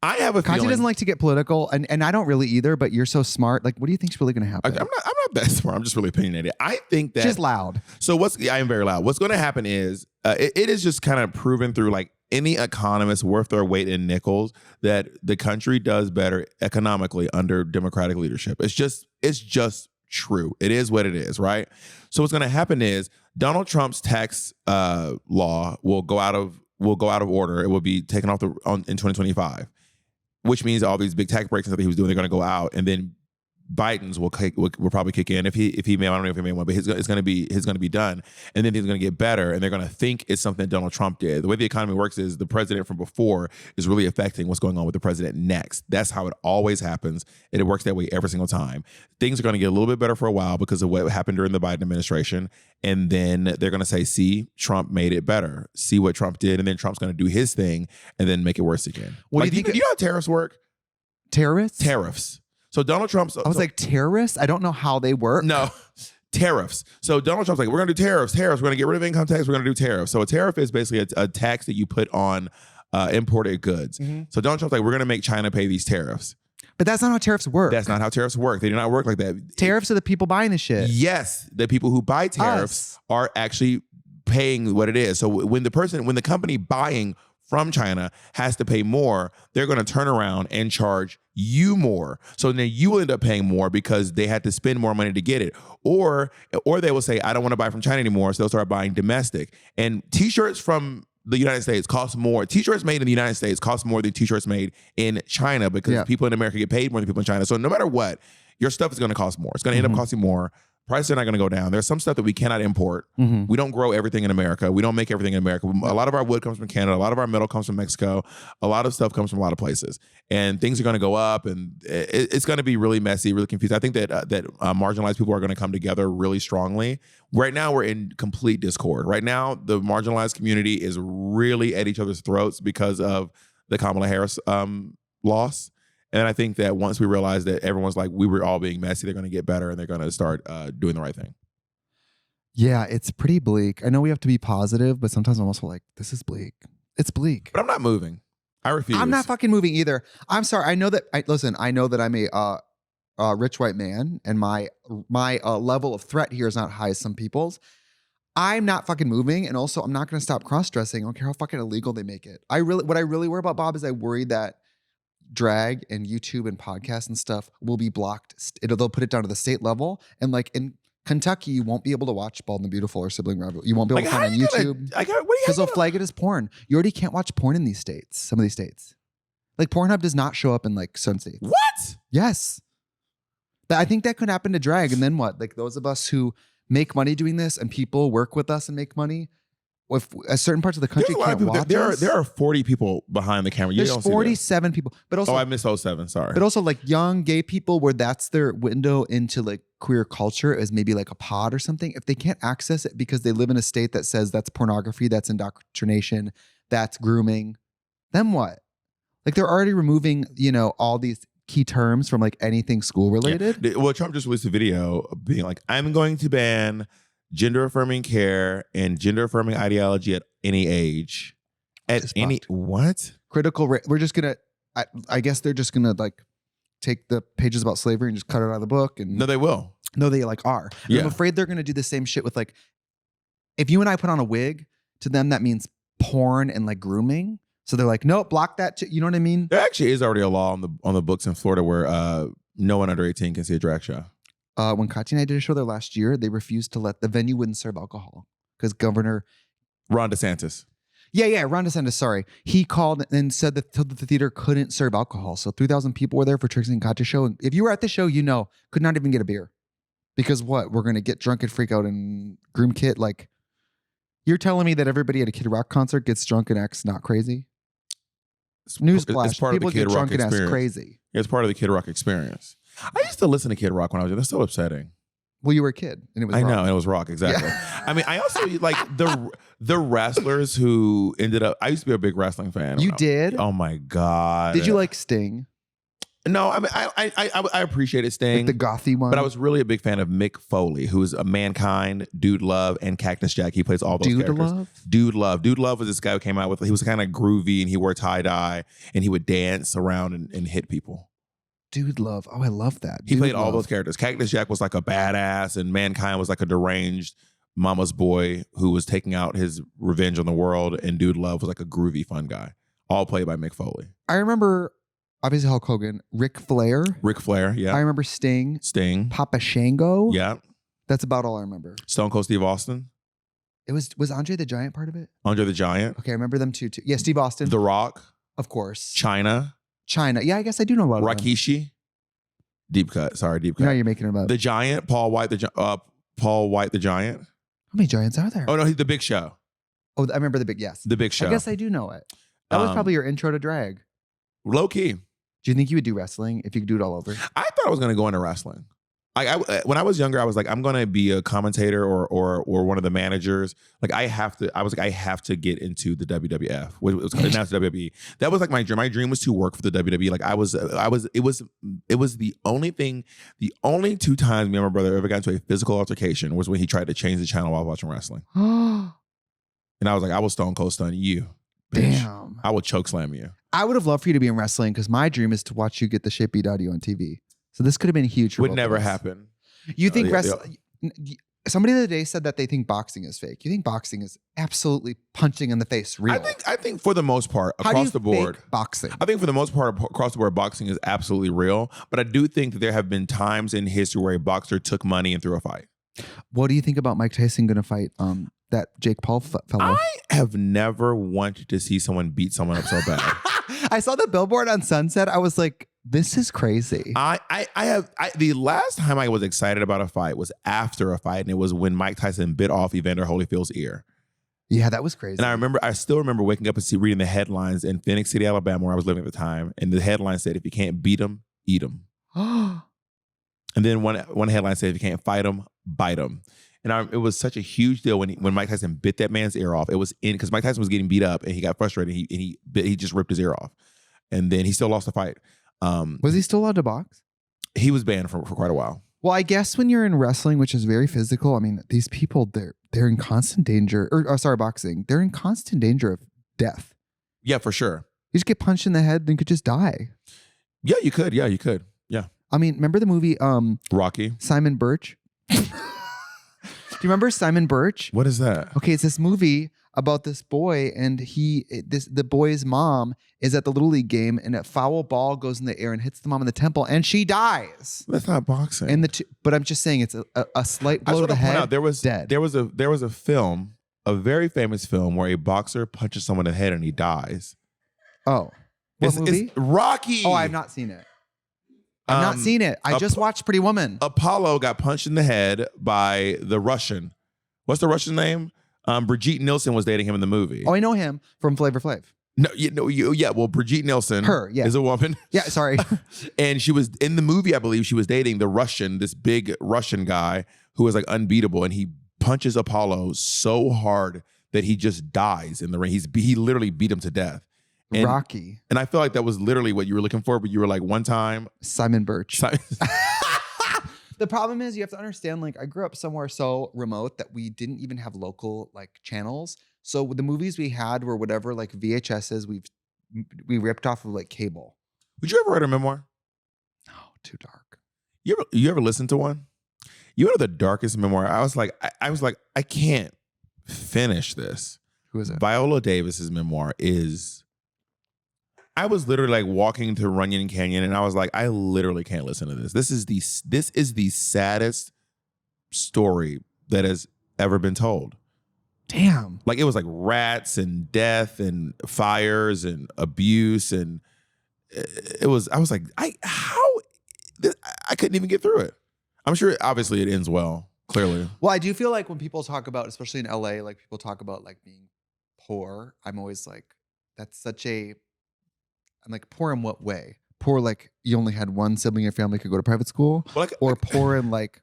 I have a feeling. Katya doesn't like to get political, and I don't really either. But you're so smart. Like, what do you think is really going to happen? I'm not that smart. I'm just really opinionated. I think that she's loud. So I am very loud. What's going to happen is it is just kind of proven through like any economist worth their weight in nickels that the country does better economically under Democratic leadership. It's just true. It is what it is, right? So what's going to happen is Donald Trump's tax law will go out of order. It will be taken off in 2025, which means all these big tax breaks and stuff that he was doing, they're going to go out, and then Biden's will probably kick in if he may. I don't know if he may one, but it's going to be done, and then things are going to get better, and they're going to think it's something that Donald Trump did. The way the economy works is the president from before is really affecting what's going on with the president next. That's how it always happens, and it works that way every single time. Things are going to get a little bit better for a while because of what happened during the Biden administration, and then they're going to say, "See, Trump made it better. See what Trump did," and then Trump's going to do his thing, and then make it worse again. What like, do you think? You know how tariffs work? Tariffs. So Donald Trump's. I was like, terrorists? I don't know how they work. No, tariffs. So Donald Trump's like, we're going to do tariffs. We're going to get rid of income tax. We're going to do tariffs. So a tariff is basically a tax that you put on imported goods. Mm-hmm. So Donald Trump's like, we're going to make China pay these tariffs. But that's not how tariffs work. That's not how tariffs work. They do not work like that. Tariffs are the people buying the shit. Yes, the people who buy tariffs are actually paying what it is. So when the company buying from China has to pay more, they're going to turn around and charge you more. So then you will end up paying more because they had to spend more money to get it. Or they will say, I don't want to buy from China anymore. So they'll start buying domestic. And t-shirts from the United States cost more. T-shirts made in the United States cost more than t-shirts made in China because people in America get paid more than people in China. So no matter what, your stuff is going to cost more. It's going to end up costing more. Prices are not going to go down. There's some stuff that we cannot import. Mm-hmm. We don't grow everything in America. We don't make everything in America. A lot of our wood comes from Canada. A lot of our metal comes from Mexico. A lot of stuff comes from a lot of places. And things are going to go up, and it's going to be really messy, really confused. I think that marginalized people are going to come together really strongly. Right now, we're in complete discord. Right now, the marginalized community is really at each other's throats because of the Kamala Harris loss. And I think that once we realize that everyone's like, we were all being messy, they're going to get better and they're going to start doing the right thing. Yeah, it's pretty bleak. I know we have to be positive, but sometimes I'm also like, this is bleak. It's bleak. But I'm not moving. I refuse. I'm not fucking moving either. I'm sorry. I know that. I know that I'm a rich white man, and my level of threat here is not high as some people's. I'm not fucking moving, and also I'm not going to stop cross-dressing. I don't care how fucking illegal they make it. What I really worry about, Bob, is I worry that drag and YouTube and podcasts and stuff will be blocked. They'll put it down to the state level, and like in Kentucky, you won't be able to watch Bald and the Beautiful or Sibling Rivalry. You won't be able to find it on YouTube because they'll flag it as porn. You already can't watch porn in these states. Some of these states, like Pornhub, does not show up in like some states. What? Yes, I think that could happen to drag, and then what? Like those of us who make money doing this, and people work with us and make money. If certain parts of the country can't watch us, there are 40 people behind the camera. There's 47 people, but also I missed 07. Sorry, but also like young gay people where that's their window into like queer culture is maybe like a pod or something. If they can't access it because they live in a state that says that's pornography, that's indoctrination, that's grooming, then what? Like they're already removing, all these key terms from like anything school related. Yeah. Well, Trump just released a video being like, I'm going to ban gender affirming care and gender affirming ideology at any age. At any what? We're just gonna. I guess they're just gonna like take the pages about slavery and just cut it out of the book. And no, they will. No, they like are. Yeah. I'm afraid they're gonna do the same shit with like. If you and I put on a wig, to them that means porn and like grooming. So they're like, no, block that. You know what I mean? There actually is already a law on the books in Florida where no one under 18 can see a drag show. When Katya and I did a show there last year, they refused to let the venue wouldn't serve alcohol because Governor Ron DeSantis. Yeah, Ron DeSantis. Sorry, he called and said that the theater couldn't serve alcohol. So 3,000 people were there for Trixie and Katya show. And if you were at the show, could not even get a beer because what? We're gonna get drunk and freak out and groom Kid. Like, you're telling me that everybody at a Kid Rock concert gets drunk and acts not crazy? Newsflash: part people of the Kid get drunk Rock and experience. act crazy. It's part of the Kid Rock experience. I used to listen to Kid Rock when I was young. That's so upsetting. Well, you were a kid, and it was. I rock. know, and it was rock, exactly. Yeah. I mean, I also like the wrestlers who ended up. I used to be a big wrestling fan. You did? Oh my god! Did you like Sting? No, I mean, I appreciated Sting, like the gothy one, but I was really a big fan of Mick Foley, who is a Mankind, Dude Love, and Cactus Jack. He plays all those characters. Dude Love was this guy who came out with. He was kind of groovy, and he wore tie dye, and he would dance around and hit people. Dude Love. Oh, I love that. He played all those characters. Cactus Jack was like a badass, and Mankind was like a deranged mama's boy who was taking out his revenge on the world, and Dude Love was like a groovy, fun guy. All played by Mick Foley. I remember, obviously, Hulk Hogan, Ric Flair, yeah. I remember Sting, Papa Shango. Yeah. That's about all I remember. Stone Cold Steve Austin. It was Andre the Giant part of it? Andre the Giant. Okay, I remember them too. Yeah, Steve Austin. The Rock. Of course. China. Yeah, I guess I do know about Rikishi. Deep cut. Now you're making it up. The Giant, Paul White the Giant. How many giants are there? Oh no, he's the Big Show. Oh, I remember the Big Show. I guess I do know it. That was probably your intro to drag. Low key. Do you think you would do wrestling if you could do it all over? I thought I was going to go into wrestling. When I was younger, I was like, I'm going to be a commentator or one of the managers. Like I have to get into the WWF. It was announced WWE. That was like my dream. My dream was to work for the WWE. Like it was the only two times me and my brother ever got into a physical altercation was when he tried to change the channel while watching wrestling. And I was like, I will stone cold stun you. Bitch. Damn. I will choke slam you. I would have loved for you to be in wrestling because my dream is to watch you get the shit beat out of you on TV. So this could have been huge. Would never happen. You think wrestling? Somebody the other day said that they think boxing is fake. You think boxing is absolutely punching in the face real? I think for the most part across the board, boxing. I think for the most part across the board, boxing is absolutely real. But I do think that there have been times in history where a boxer took money and threw a fight. What do you think about Mike Tyson going to fight that Jake Paul fellow? I have never wanted to see someone beat someone up so bad. I saw the billboard on Sunset. I was like, this is crazy. The last time I was excited about a fight was after a fight, and it was when Mike Tyson bit off Evander Holyfield's ear. Yeah, that was crazy. And I still remember waking up and reading the headlines in Phoenix City, Alabama, where I was living at the time, and the headline said, "If you can't beat him, eat him." And then one headline said, "If you can't fight him, bite him." And it was such a huge deal when Mike Tyson bit that man's ear off. It was because Mike Tyson was getting beat up and he got frustrated. He just ripped his ear off, and then he still lost the fight. Was he still allowed to box? He was banned for quite a while. Well, I guess when you're in wrestling, which is very physical, I mean, these people they're in constant danger. Boxing, they're in constant danger of death. Yeah, for sure. You just get punched in the head and could just die. Yeah, you could. Yeah, you could. Yeah. I mean, remember the movie Rocky? Simon Birch? Do you remember Simon Birch? What is that? Okay, it's this movie about this boy, and the boy's mom is at the Little League game, and a foul ball goes in the air and hits the mom in the temple, and she dies. That's not boxing. And but I'm just saying it's a slight blow to the head. There was dead. There was a film, a very famous film, where a boxer punches someone in the head and he dies. Oh, what movie? It's Rocky. Oh, I've not seen it. I've not seen it. I just watched Pretty Woman. Apollo got punched in the head by the Russian. What's the Russian name? Brigitte Nielsen was dating him in the movie. Oh, I know him from Flavor Flav. Well, Brigitte Nielsen yeah. is a woman. Yeah, sorry. And she was in the movie, I believe she was dating the Russian, this big Russian guy who was like unbeatable. And he punches Apollo so hard that he just dies in the ring. He literally beat him to death. And, Rocky. And I feel like that was literally what you were looking for, but you were like, one time. Simon Birch. The problem is you have to understand, like, I grew up somewhere so remote that we didn't even have local like channels. So the movies we had were whatever like VHSs we ripped off of like cable. Would you ever write a memoir? No, too dark. You ever listen to one? You know the darkest memoir? I was like, I can't finish this. Who is it? Viola Davis's memoir is. I was literally like walking to Runyon Canyon, and I was like, I literally can't listen to this. This is the saddest story that has ever been told. Damn. Like it was like rats and death and fires and abuse, and I was like, I couldn't even get through it. I'm sure obviously it ends well, clearly. Well, I do feel like when people talk about, especially in LA, like people talk about like being poor, I'm always like, I'm like, poor in what way? Poor like you only had one sibling in your family could go to private school? Well, or poor in like...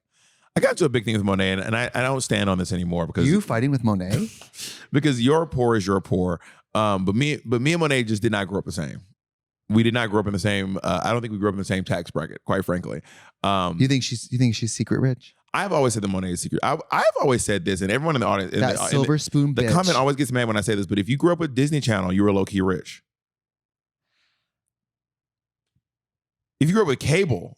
I got into a big thing with Monet, and I don't stand on this anymore because... You fighting with Monet? Because your poor is your poor. But me and Monet just did not grow up the same. We did not grow up in the same... I don't think we grew up in the same tax bracket, quite frankly. You think she's secret rich? I've always said that Monet is secret. I've always said this, and everyone in the audience... That silver spoon bitch. The comment always gets mad when I say this, but if you grew up with Disney Channel, you were low-key rich. If you grew up with cable,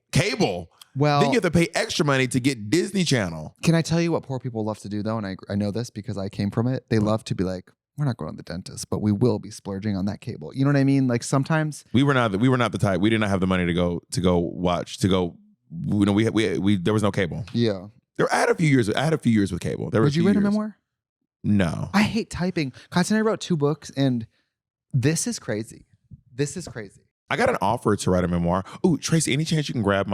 well, then you have to pay extra money to get Disney Channel. Can I tell you what poor people love to do though? And I know this because I came from it. They love to be like, we're not going to the dentist, but we will be splurging on that cable. You know what I mean? Like sometimes we were not the type. We did not have the money to go watch. You know, we there was no cable. Yeah. I had a few years with cable. Did you write a memoir? No. I hate typing. Katya and I wrote 2 books, and this is crazy. I got an offer to write a memoir. Ooh, Tracy, any chance you can grab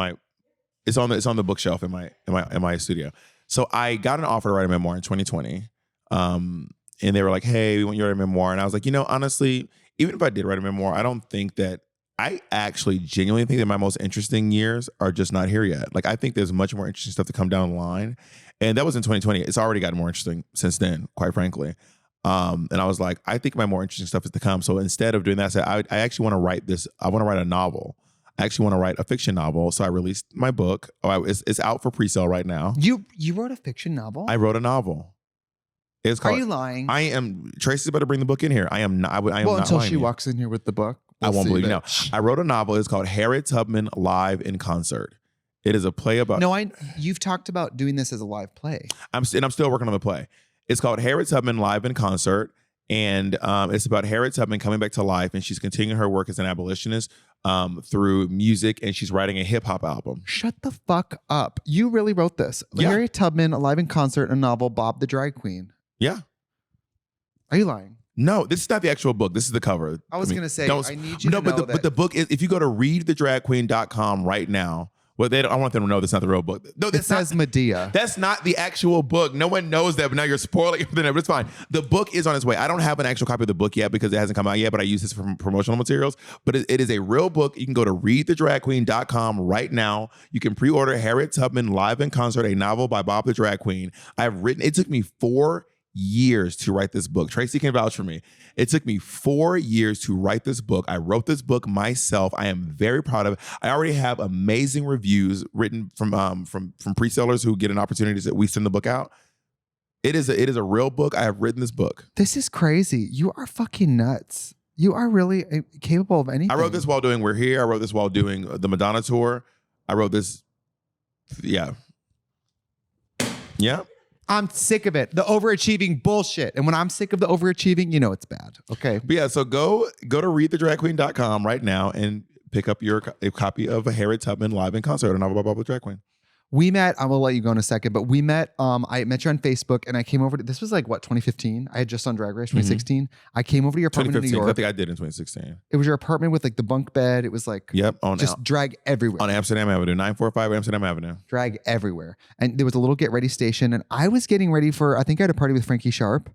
it's on the bookshelf in my studio. So I got an offer to write a memoir in 2020. And they were like, hey, we want you to write a memoir. And I was like, honestly, even if I did write a memoir, I actually genuinely think that my most interesting years are just not here yet. Like I think there's much more interesting stuff to come down the line. And that was in 2020. It's already gotten more interesting since then, quite frankly. And I was like, I think my more interesting stuff is to come. So instead of doing that, I said, I actually want to write this. I want to write a novel. I actually want to write a fiction novel. So I released my book. It's out for pre-sale right now. You wrote a fiction novel? I wrote a novel. It's called, Are you lying? I am. Tracy's about to bring the book in here. I am not. I am well, not until lying she walks in here with the book. I won't believe you. No, I wrote a novel. It's called Harriet Tubman Live in Concert. It is a play about... No, you've talked about doing this as a live play. I'm still working on the play. It's called Harriet Tubman Live in Concert. And it's about Harriet Tubman coming back to life, and she's continuing her work as an abolitionist through music, and she's writing a hip-hop album. Shut the fuck up. You really wrote this. Yeah. Harriet Tubman, Live in Concert, a novel, Bob the Drag Queen. Yeah. Are you lying? No, this is not the actual book. This is the cover. I was going to say, I need you to know but the book is, if you go to readthedragqueen.com right now, well, I want them to know that's not the real book. No, it says Medea. That's not the actual book. No one knows that, but now you're spoiling everything. But it's fine. The book is on its way. I don't have an actual copy of the book yet because it hasn't come out yet, but I use this for promotional materials. But it is a real book. You can go to readthedragqueen.com right now. You can pre-order Harriet Tubman Live in Concert, a novel by Bob the Drag Queen. It took me 4 years to write this book. Tracy can vouch for me. It took me 4 years to write this book. I wrote this book myself. I am very proud of it. I already have amazing reviews written from pre-sellers who get an opportunity that we send the book out. It is a real book. I have written this book. This is crazy. You are fucking nuts. You are really capable of anything. I wrote this while doing We're Here. I wrote this while doing the Madonna tour. I wrote this. Yeah. Yeah. I'm sick of it. The overachieving bullshit. And when I'm sick of the overachieving, you know it's bad. Okay. But yeah, so go to readthedragqueen.com right now and pick up a copy of a Harriet Tubman live in concert on Blah Blah Blah with Drag Queen. We met, I will let you go in a second, but we met, I met you on Facebook and I came over to, this was like what, 2015? I had just done Drag Race, 2016. I came over to your apartment in New York. I think I did in 2016. It was your apartment with like the bunk bed. It was like, just drag everywhere. On Amsterdam Avenue, 945 Amsterdam Avenue. Drag everywhere. And there was a little get ready station and I was getting ready for, I think I had a party with Frankie Sharp.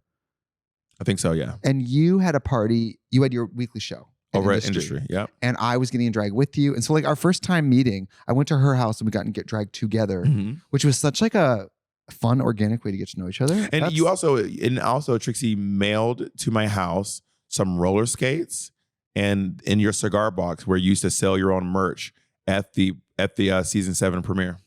I think so, yeah. And you had a party, you had your weekly show. Over at Industry, yeah. And I was getting in drag with you. And so like our first time meeting, I went to her house and we got to get dragged together, which was such like a fun, organic way to get to know each other. And you also Trixie mailed to my house some roller skates and in your cigar box where you used to sell your own merch at the season 7 premiere.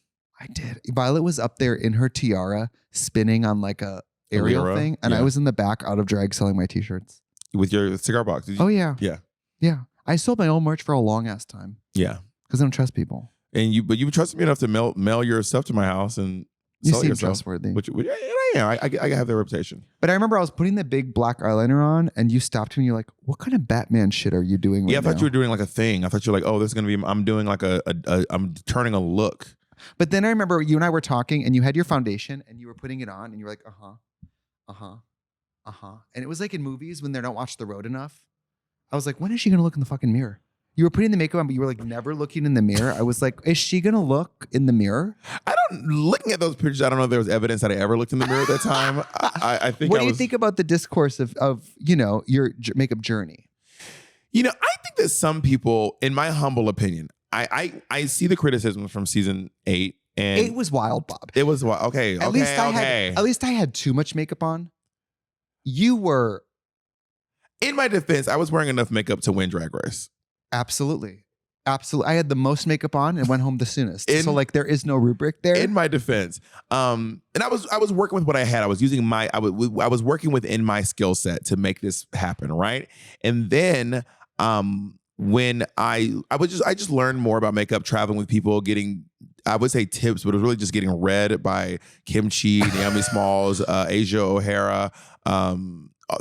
I did. Violet was up there in her tiara spinning on like a aerial thing. And I was in the back out of drag selling my t-shirts. With your cigar box. Oh yeah. Yeah. Yeah. I sold my own merch for a long ass time. Yeah. Because I don't trust people. But you trusted me enough to mail your stuff to my house and you sell seem yourself. Trustworthy. Which I have that reputation. But I remember I was putting the big black eyeliner on and you stopped me and you're like, what kind of Batman shit are you doing right now? I thought you were doing like a thing. I thought you were like, oh, this is going to be, I'm doing like I'm turning a look. But then I remember you and I were talking and you had your foundation and you were putting it on and you were like, And it was like in movies when they don't watch the road enough. I was like, when is she going to look in the fucking mirror? You were putting the makeup on, but you were like never looking in the mirror. I was like, is she going to look in the mirror? Looking at those pictures, I don't know if there was evidence that I ever looked in the mirror at that time. I think What do you think about the discourse of your makeup journey? I think that some people, in my humble opinion, I see the criticism from season 8. And 8 was wild, Bob. It was wild. Okay. At least I had too much makeup on. You were. In my defense, I was wearing enough makeup to win Drag Race. Absolutely. Absolutely. I had the most makeup on and went home the soonest. So like there is no rubric there. In my defense. And I was working with what I had. I was using I was working within my skill set to make this happen, right? And then when I just learned more about makeup, traveling with people, getting, I would say tips, but it was really just getting read by Kimchi, Naomi Smalls, Asia O'Hara.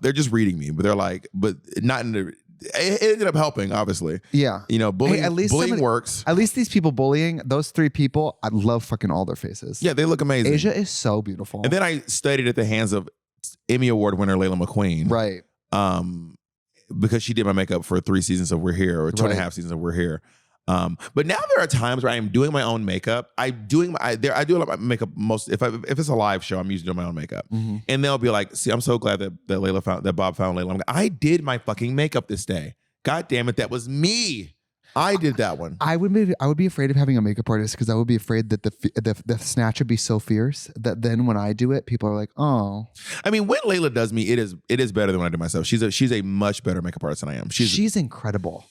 They're just reading me, but they're like, but not in the. It ended up helping, obviously. Yeah. Bullying works. At least these people bullying, those 3 people, I love fucking all their faces. Yeah, they look amazing. Asia is so beautiful. And then I studied at the hands of Emmy Award winner Layla McQueen. Right. Because she did my makeup for 3 seasons of We're Here, or 2.5 seasons of We're Here. But now there are times where I am doing my own makeup. I do a lot of makeup most if it's a live show, I'm usually doing my own makeup. And they'll be like, see, I'm so glad that Bob found Layla. I'm like, I did my fucking makeup this day. God damn it, that was me. I did that one. I would be afraid of having a makeup artist because I would be afraid that the snatch would be so fierce that then when I do it, people are like, oh. I mean, when Layla does me, it is better than when I do myself. She's a much better makeup artist than I am. She's incredible.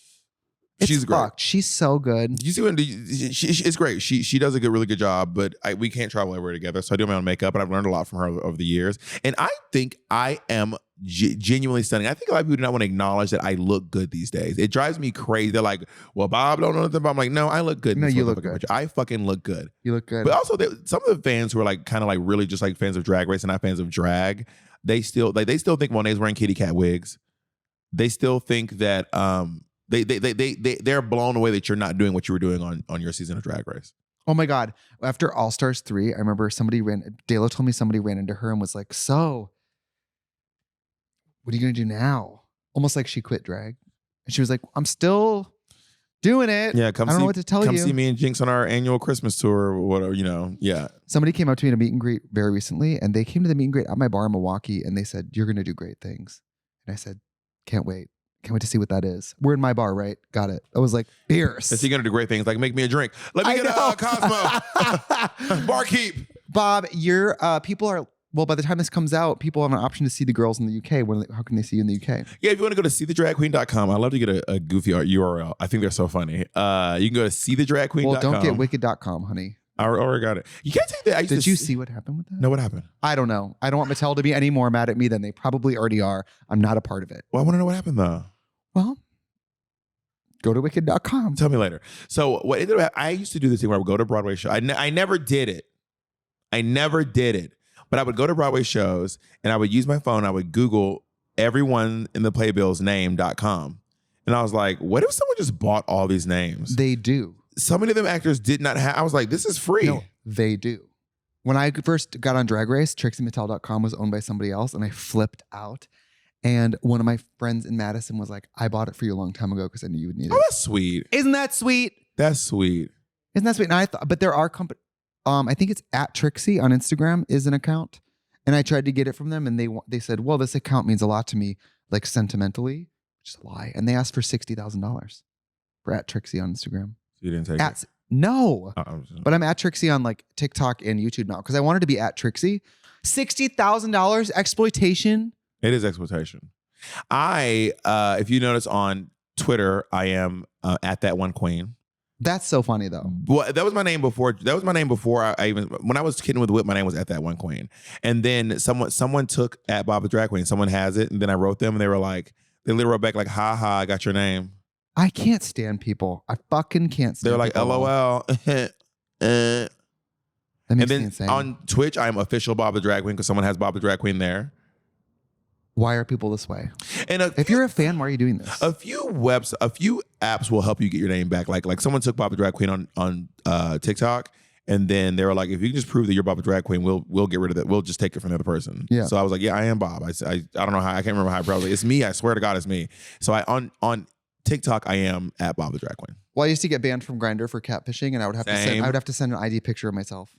She's great. She's so good. You see when it's great. She does a really good job, but we can't travel everywhere together. So I do my own makeup, and I've learned a lot from her over the years. And I think I am genuinely stunning. I think a lot of people do not want to acknowledge that I look good these days. It drives me crazy. They're like, "Well, Bob don't know nothing." But I'm like, "No, I look good." No, you look good. I fucking look good. You look good. But also, some of the fans who are like kind of like really just like fans of Drag Race and not fans of drag, they still think Monet's wearing kitty cat wigs. They still think that they're blown away that you're not doing what you were doing on your season of Drag Race. Oh my God. After All Stars 3, I remember Dalo told me somebody ran into her and was like, so what are you going to do now? Almost like she quit drag. And she was like, I'm still doing it. Yeah, I don't know what to tell you. Come see me and Jinx on our annual Christmas tour or whatever, yeah. Somebody came up to me in a meet and greet very recently, and they came to the meet and greet at my bar in Milwaukee, and they said, you're going to do great things. And I said, can't wait. Can't wait to see what that is. We're in my bar, right? Got it. I was like, fierce. Is he going to do great things? Like make me a drink. Let me get a Cosmo. Barkeep. Bob, your people are, well, by the time this comes out, people have an option to see the girls in the UK. How can they see you in the UK? Yeah, if you want to go to seethedragqueen.com, I'd love to get a goofy URL. I think they're so funny. You can go to seethedragqueen.com. Well, don't get wicked.com, honey. I already got it. You can't take that. Did you see what happened with that? No, what happened? I don't know. I don't want Mattel to be any more mad at me than they probably already are. I'm not a part of it. Well, I want to know what happened though. Well, go to wicked.com. Tell me later. So what ended up, I used to do this thing where I would go to Broadway show. I never did it. But I would go to Broadway shows and I would use my phone. I would Google everyone in the Playbill's name.com. And I was like, what if someone just bought all these names? They do. So many of them actors did not have. I was like, this is free. No, they do. When I first got on Drag Race, TrixieMattel.com was owned by somebody else, and I flipped out. And one of my friends in Madison was like, I bought it for you a long time ago because I knew you would need it. Oh, that's sweet. Isn't that sweet? That's sweet. Isn't that sweet? And I thought, but there are companies. I think it's at Trixie on Instagram is an account, and I tried to get it from them, and they said, well, this account means a lot to me, like sentimentally, which is a lie. And they asked for $60,000 for at Trixie on Instagram. You didn't take it? No, but I'm at Trixie on like TikTok and YouTube now because I wanted to be at Trixie. $60,000 exploitation. It is exploitation. If you notice on Twitter, I am at that one queen. That's so funny though. Well, that was my name before. I even, when I was kidding with Whip, my name was at that one queen. And then someone took at Bob the Drag Queen. Someone has it, and then I wrote them, and they were like, they literally wrote back like, "Ha ha, I got your name." I can't stand people. I fucking can't stand. They're like, people. LOL. That makes And me then insane. on Twitch, I'm official Bob the Drag Queen because someone has Bob the Drag Queen there. Why are people this way? And if you're a fan, why are you doing this? A few apps will help you get your name back. Like someone took Bob the Drag Queen on TikTok, and then they were like, if you can just prove that you're Bob the Drag Queen, we'll get rid of that. We'll just take it from the other person. Yeah. So I was like, yeah, I am Bob. I don't know how. I can't remember how I probably. It's me. I swear to God, it's me. So on TikTok, I am at Bob the Drag Queen. Well, I used to get banned from Grindr for catfishing, and I would have to send an ID picture of myself.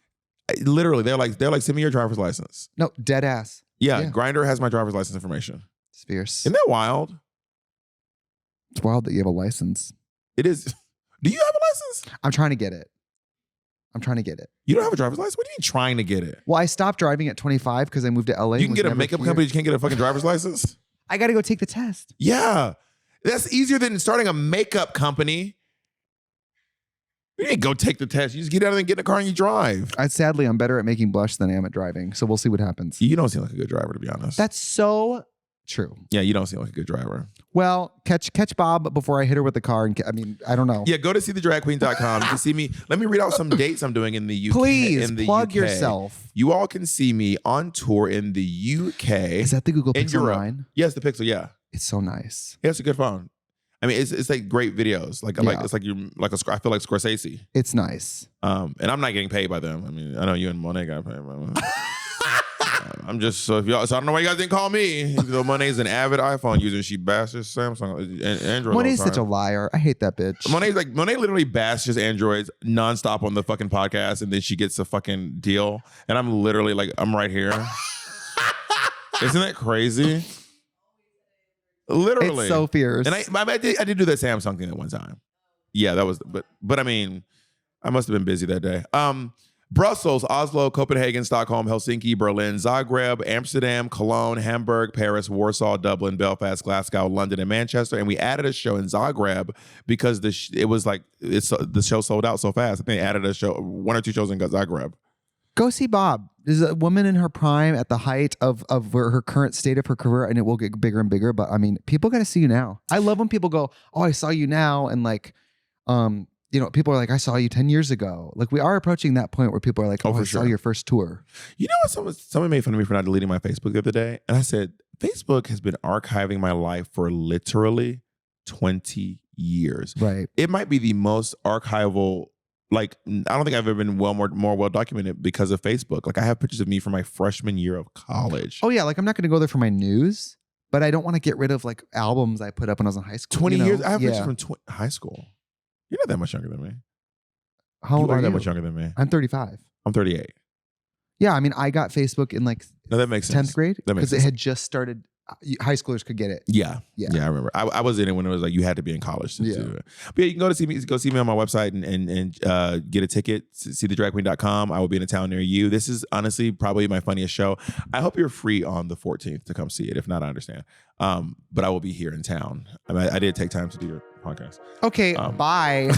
Literally, they're like, send me your driver's license. No, dead ass. Yeah. Grindr has my driver's license information. It's fierce. Isn't that wild? It's wild that you have a license. It is. Do you have a license? I'm trying to get it. You don't have a driver's license? What are you trying to get it? Well, I stopped driving at 25 because I moved to LA. You can get a makeup company, you can't get a fucking driver's license? I got to go take the test. Yeah. That's easier than starting a makeup company. You didn't go take the test. You just get out and get in a car and you drive. Sadly, I'm better at making blush than I am at driving. So we'll see what happens. You don't seem like a good driver, to be honest. That's so true. Yeah, you don't seem like a good driver. Well, catch Bob before I hit her with the car. And I don't know. Yeah, go to seethedragqueen.com. You can see me. Let me read out some dates I'm doing in the UK. Please plug UK. yourself. You all can see me on tour in the UK. Is that the Google Pixel Europe. 9? Yes, the Pixel. Yeah, it's so nice. Yeah, it's a good phone. I mean, it's like great videos. Like it's like you're like I feel like Scorsese. It's nice. And I'm not getting paid by them. I mean, I know you and Monet got paid. I'm just so if y'all. So I don't know why you guys didn't call me. Though Monet's an avid iPhone user, she bashes Samsung and Android. Monet's such a liar. I hate that bitch. Monet literally bashes Androids nonstop on the fucking podcast, and then she gets a fucking deal. And I'm literally like, I'm right here. Isn't that crazy? Literally, it's so fierce. And I did do that Samsung thing at one time. Yeah, that was. But I mean, I must have been busy that day. Brussels, Oslo, Copenhagen, Stockholm, Helsinki, Berlin, Zagreb, Amsterdam, Cologne, Hamburg, Paris, Warsaw, Dublin, Belfast, Glasgow, London, and Manchester. And we added a show in Zagreb because the show sold out so fast. I think they added a show, 1 or 2 shows in Zagreb. Go see Bob. There's a woman in her prime at the height of her current state of her career, and it will get bigger and bigger. But I mean, people got to see you now. I love when people go, "Oh, I saw you now," and like, people are like, "I saw you 10 years ago." Like, we are approaching that point where people are like, "Oh, I saw your first tour." You know what? Someone made fun of me for not deleting my Facebook the other day, and I said, Facebook has been archiving my life for literally 20 years. Right. It might be the most archival. Like, I don't think I've ever been more well documented because of Facebook. Like, I have pictures of me from my freshman year of college. Oh yeah, like I'm not going to go there for my news, but I don't want to get rid of like albums I put up when I was in high school. 20 years. I have pictures from high school. You're not that much younger than me. How old are you? That much younger than me. I'm 35. I'm 38. Yeah, I mean, I got Facebook in like that makes sense. 10th grade because it had just started. High schoolers could get it. Yeah. I remember. I was in it when it was like you had to be in college to do it. But yeah, you can go see me on my website and get a ticket. SeeTheDragQueen.com. I will be in a town near you. This is honestly probably my funniest show. I hope you're free on the 14th to come see it. If not, I understand. But I will be here in town. I did take time to do your podcast. Okay. Bye.